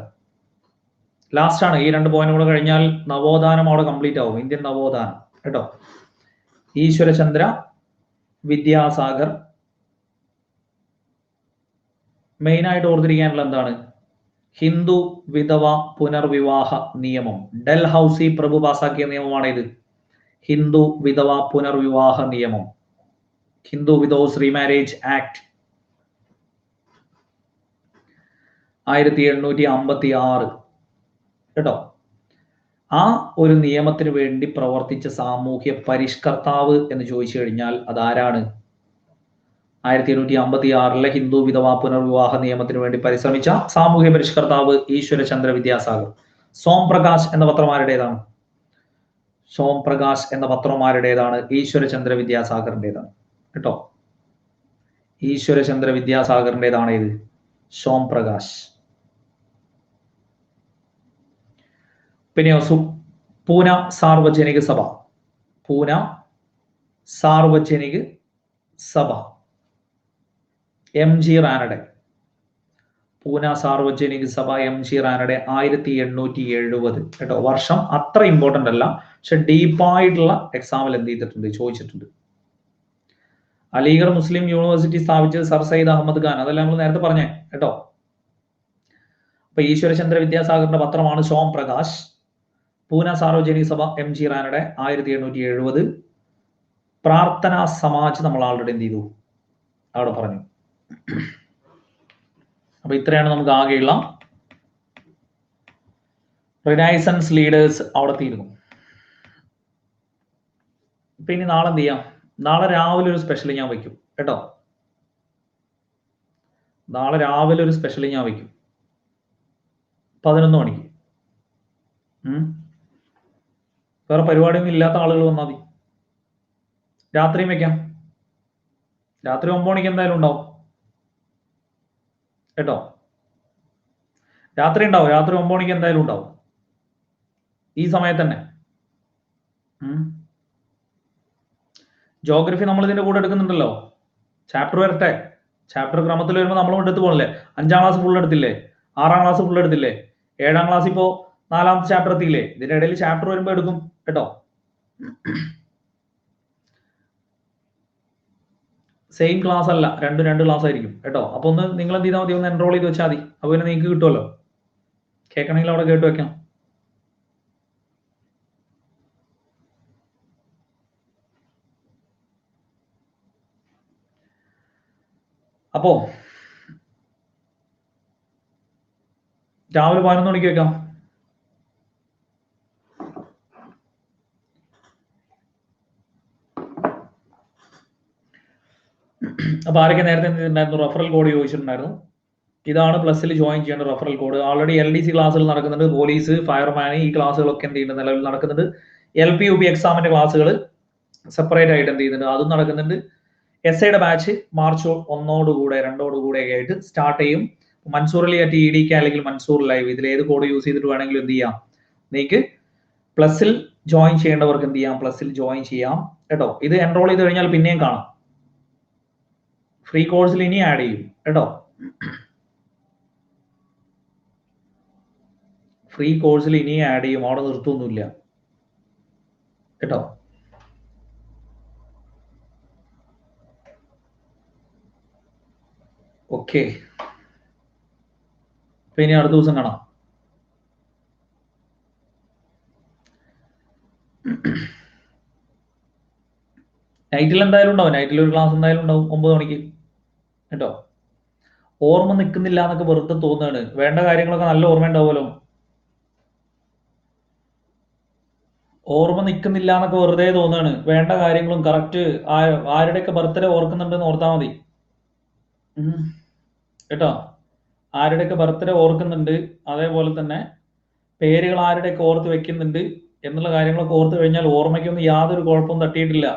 ലാസ്റ്റ് ആണ്. ഈ 2 പോയിന്റ് കൂടെ കഴിഞ്ഞാൽ നവോത്ഥാനം അവിടെ കംപ്ലീറ്റ് ആവും. ഇന്ത്യൻ നവോത്ഥാനം കേട്ടോ. ഈശ്വരചന്ദ്ര വിദ്യാസാഗർ. മെയിൻ ആയിട്ട് ഓർത്തിരിക്കാനുള്ള എന്താണ്? ഹിന്ദു വിധവ പുനർവിവാഹ നിയമം. ഡൽഹൌസി പ്രഭു പാസാക്കിയ നിയമമാണ് ഇത്. ഹിന്ദു വിധവ പുനർവിവാഹ നിയമം, ഹിന്ദു വിഡോസ് റീമാരേജ് ആക്ട് 1856 കേട്ടോ. ആ ഒരു നിയമത്തിന് വേണ്ടി പ്രവർത്തിച്ച സാമൂഹ്യ പരിഷ്കർത്താവ് എന്ന് ചോദിച്ചു കഴിഞ്ഞാൽ അതാരാണ്? 1856 ഹിന്ദു വിധവ പുനർവിവാഹ നിയമത്തിന് വേണ്ടി പരിശ്രമിച്ച സാമൂഹ്യ പരിഷ്കർത്താവ് ഈശ്വരചന്ദ്ര വിദ്യാസാഗർ. സോം പ്രകാശ് എന്ന പത്രമാരുടേതാണ്? സോം പ്രകാശ് എന്ന പത്രമാരുടേതാണ്? ഈശ്വരചന്ദ്ര വിദ്യാസാഗറിൻ്റെതാണ് കേട്ടോ. ഈശ്വരചന്ദ്ര വിദ്യാസാഗറിൻ്റെതാണ് ഇത്, സോം പ്രകാശ്. പിന്നെയോ പൂന സാർവജനിക സഭ. പൂന സാർവജനിക സഭ MG റാനഡെ. പൂന സാർവജനിക സഭ MG റാനഡെ 1870 കേട്ടോ. വർഷം അത്ര ഇമ്പോർട്ടന്റ് അല്ല, പക്ഷെ ഡീപ്പായിട്ടുള്ള എക്സാമിൽ എന്ത് ചെയ്തിട്ടുണ്ട്? ചോദിച്ചിട്ടുണ്ട്. അലിഗഡ് മുസ്ലിം യൂണിവേഴ്സിറ്റി സ്ഥാപിച്ചത് സർ സയ്യിദ് അഹമ്മദ് ഖാൻ. അതെല്ലാം നമ്മൾ നേരത്തെ പറഞ്ഞേ കേട്ടോ. അപ്പൊ ഈശ്വരചന്ദ്ര വിദ്യാസാഗറിന്റെ പത്രമാണ് സോം പ്രകാശ്. പൂന സാർവജനിക സഭ MG റാനഡെ 1870. പ്രാർത്ഥനാ സമാജ് നമ്മൾ ആൾറെഡി എന്ത് ചെയ്തു, അവിടെ പറഞ്ഞു. അപ്പൊ ഇത്രയാണ് നമുക്ക് ആകെയുള്ള റിനൈസൻസ് ലീഡേഴ്സ് അവിടെ തീരുന്നു. ഇപ്പൊ ഇനി നാളെ എന്ത് ചെയ്യാം, നാളെ രാവിലെ ഒരു സ്പെഷ്യൽ ഞാൻ വയ്ക്കും കേട്ടോ. നാളെ രാവിലെ ഒരു സ്പെഷ്യൽ ഞാൻ വയ്ക്കും 11 മണിക്ക്. വേറെ പരിപാടിയൊന്നും ഇല്ലാത്ത ആളുകൾ വന്നാൽ മതി. രാത്രിയും വെക്കാം, രാത്രി 9 മണിക്ക് എന്തായാലും ഉണ്ടാവും കേട്ടോ. രാത്രി ഉണ്ടാവും, രാത്രി 9 മണിക്ക് എന്തായാലും ഉണ്ടാവും, ഈ സമയത്ത് തന്നെ. ജോഗ്രഫി നമ്മൾ ഇതിന്റെ കൂടെ എടുക്കുന്നുണ്ടല്ലോ. ചാപ്റ്റർ വരട്ടെ, ചാപ്റ്റർ ക്രമത്തിൽ വരുമ്പോൾ നമ്മളും എടുത്ത് പോകണല്ലേ. 5ാം ക്ലാസ് ഫുൾ എടുത്തില്ലേ, 6ാം ക്ലാസ് ഫുൾ എടുത്തില്ലേ, 7ാം ക്ലാസ് ഇപ്പോ 4ാമത്തെ ചാപ്റ്റർ എത്തിയില്ലേ. ഇതിന്റെ ഇടയിൽ ചാപ്റ്റർ വരുമ്പോൾ എടുക്കും കേട്ടോ. സെയിം ക്ലാസ് അല്ല, രണ്ട് ക്ലാസ് ആയിരിക്കും കേട്ടോ. അപ്പൊ ഒന്ന് നിങ്ങൾ എന്ത് ചെയ്താൽ മതി, ഒന്ന് എൻറോൾ ചെയ്ത് വെച്ചാൽ മതി. അപ്പൊ പിന്നെ നിങ്ങൾക്ക് കിട്ടുമല്ലോ, കേൾക്കണമെങ്കിൽ അവിടെ കേട്ട് വെക്കാം. അപ്പോ രാവിലെ 11 മണിക്ക് വെക്കാം. അപ്പൊ ആരൊക്കെ നേരത്തെ എന്തിട്ടുണ്ടായിരുന്നു, റെഫറൽ കോഡ് ചോദിച്ചിട്ടുണ്ടായിരുന്നു. ഇതാണ് പ്ലസിൽ ജോയിൻ ചെയ്യേണ്ട റെഫറൽ കോഡ്. ആൾറെഡി LDC ക്ലാസ്സുകൾ നടക്കുന്നുണ്ട്, പോലീസ്, ഫയർമാൻ, ഈ ക്ലാസ്സുകളൊക്കെ എന്ത് ചെയ്യുന്നുണ്ട്, നിലവിൽ നടക്കുന്നുണ്ട്. LP UP എക്സാമിന്റെ ക്ലാസ്സുകൾ സെപ്പറേറ്റ് ആയിട്ട് എന്ത് ചെയ്യുന്നുണ്ട്, അതും നടക്കുന്നുണ്ട്. SIയുടെ ബാച്ച് മാർച്ച് 1 2 ആയിട്ട് സ്റ്റാർട്ട് ചെയ്യും. മൻസൂർ അലി അറ്റ് EDK അല്ലെങ്കിൽ മൻസൂർ ലൈവ്, ഇതിൽ ഏത് കോഡ് യൂസ് ചെയ്തിട്ട് വേണമെങ്കിലും എന്ത് ചെയ്യാം, നിങ്ങൾക്ക് പ്ലസിൽ ജോയിൻ ചെയ്യേണ്ടവർക്ക് എന്ത് ചെയ്യാം, പ്ലസിൽ ജോയിൻ ചെയ്യാം കേട്ടോ. ഇത് എൻറോൾ ചെയ്ത് കഴിഞ്ഞാൽ പിന്നെയും കാണാം, ഫ്രീ കോഴ്സിൽ ഇനി ആഡ് ചെയ്യും കേട്ടോ. ഫ്രീ കോഴ്സിൽ ഇനി ആഡ് ചെയ്യും, അവിടെ നിർത്തുമൊന്നുമില്ല കേട്ടോ. ഓക്കെ, ഇനി അടുത്ത ദിവസം കാണാം. നൈറ്റിൽ എന്തായാലും ഉണ്ടാവും, നൈറ്റിൽ ഒരു ക്ലാസ് എന്തായാലും ഉണ്ടാവും 9 മണിക്ക് കേട്ടോ. ഓർമ്മ നിൽക്കുന്നില്ല എന്നൊക്കെ വെറുതെ തോന്നുകയാണ്, വേണ്ട കാര്യങ്ങളൊക്കെ നല്ല ഓർമ്മ ഉണ്ടാവുമല്ലോ. ഓർമ്മ നിൽക്കുന്നില്ല എന്നൊക്കെ വെറുതെ തോന്നുകയാണ്, വേണ്ട കാര്യങ്ങളും കറക്റ്റ് ആരുടെയൊക്കെ ബർത്ത്ഡേ ഓർക്കുന്നുണ്ടെന്ന് ഓർത്താൽ മതി കേട്ടോ. ആരുടെയൊക്കെ ബർത്ത്ഡേ ഓർക്കുന്നുണ്ട്, അതേപോലെ തന്നെ പേരുകൾ ആരുടെയൊക്കെ ഓർത്ത് വെക്കുന്നുണ്ട് എന്നുള്ള കാര്യങ്ങളൊക്കെ ഓർത്ത് കഴിഞ്ഞാൽ ഓർമ്മയ്ക്കൊന്നും യാതൊരു കുഴപ്പവും തട്ടിയിട്ടില്ല.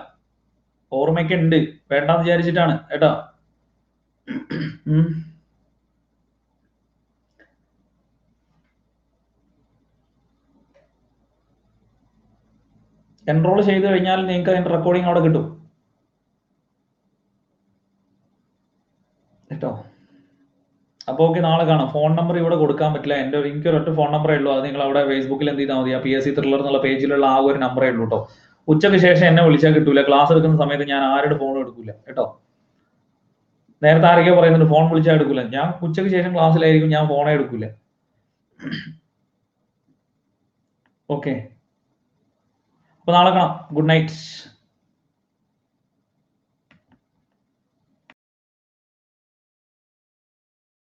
ഓർമ്മയ്ക്ക് ഉണ്ട്, വേണ്ടാന്ന് വിചാരിച്ചിട്ടാണ് കേട്ടോ. എൻറോൾ ചെയ്ത് കഴിഞ്ഞാൽ നിങ്ങൾക്ക് അതിന്റെ റെക്കോർഡിംഗ് അവിടെ കിട്ടും കേട്ടോ. അപ്പോൾ ഓക്കെ, നാളെ കാണാം. ഫോൺ നമ്പർ ഇവിടെ കൊടുക്കാൻ പറ്റില്ല, എനിക്കൊരു ഒറ്റ ഫോൺ നമ്പറേ ഉള്ളൂ. അത് നിങ്ങൾ അവിടെ ഫേസ്ബുക്കിൽ എന്ത് ചെയ്താൽ മതി, ആ PSC ത്രില്ലർ എന്നുള്ള പേജിലുള്ള ആ ഒരു നമ്പറേ ഉള്ളൂ കേട്ടോ. ഉച്ചയ്ക്ക് ശേഷം എന്നെ വിളിച്ചാൽ കിട്ടൂല, ക്ലാസ് എടുക്കുന്ന സമയത്ത് ഞാൻ ആരുടെ ഫോണും എടുക്കൂല കേട്ടോ. നേരത്തെ ആരൊക്കെയോ പറയുന്നുണ്ട് ഫോൺ വിളിച്ചാൽ എടുക്കൂല, ഞാൻ ഉച്ചയ്ക്ക് ശേഷം ക്ലാസ്സിലായിരിക്കും, ഞാൻ ഫോണേ എടുക്കൂല. ഓക്കെ, അപ്പൊ നാളെ കാണാം. Good night.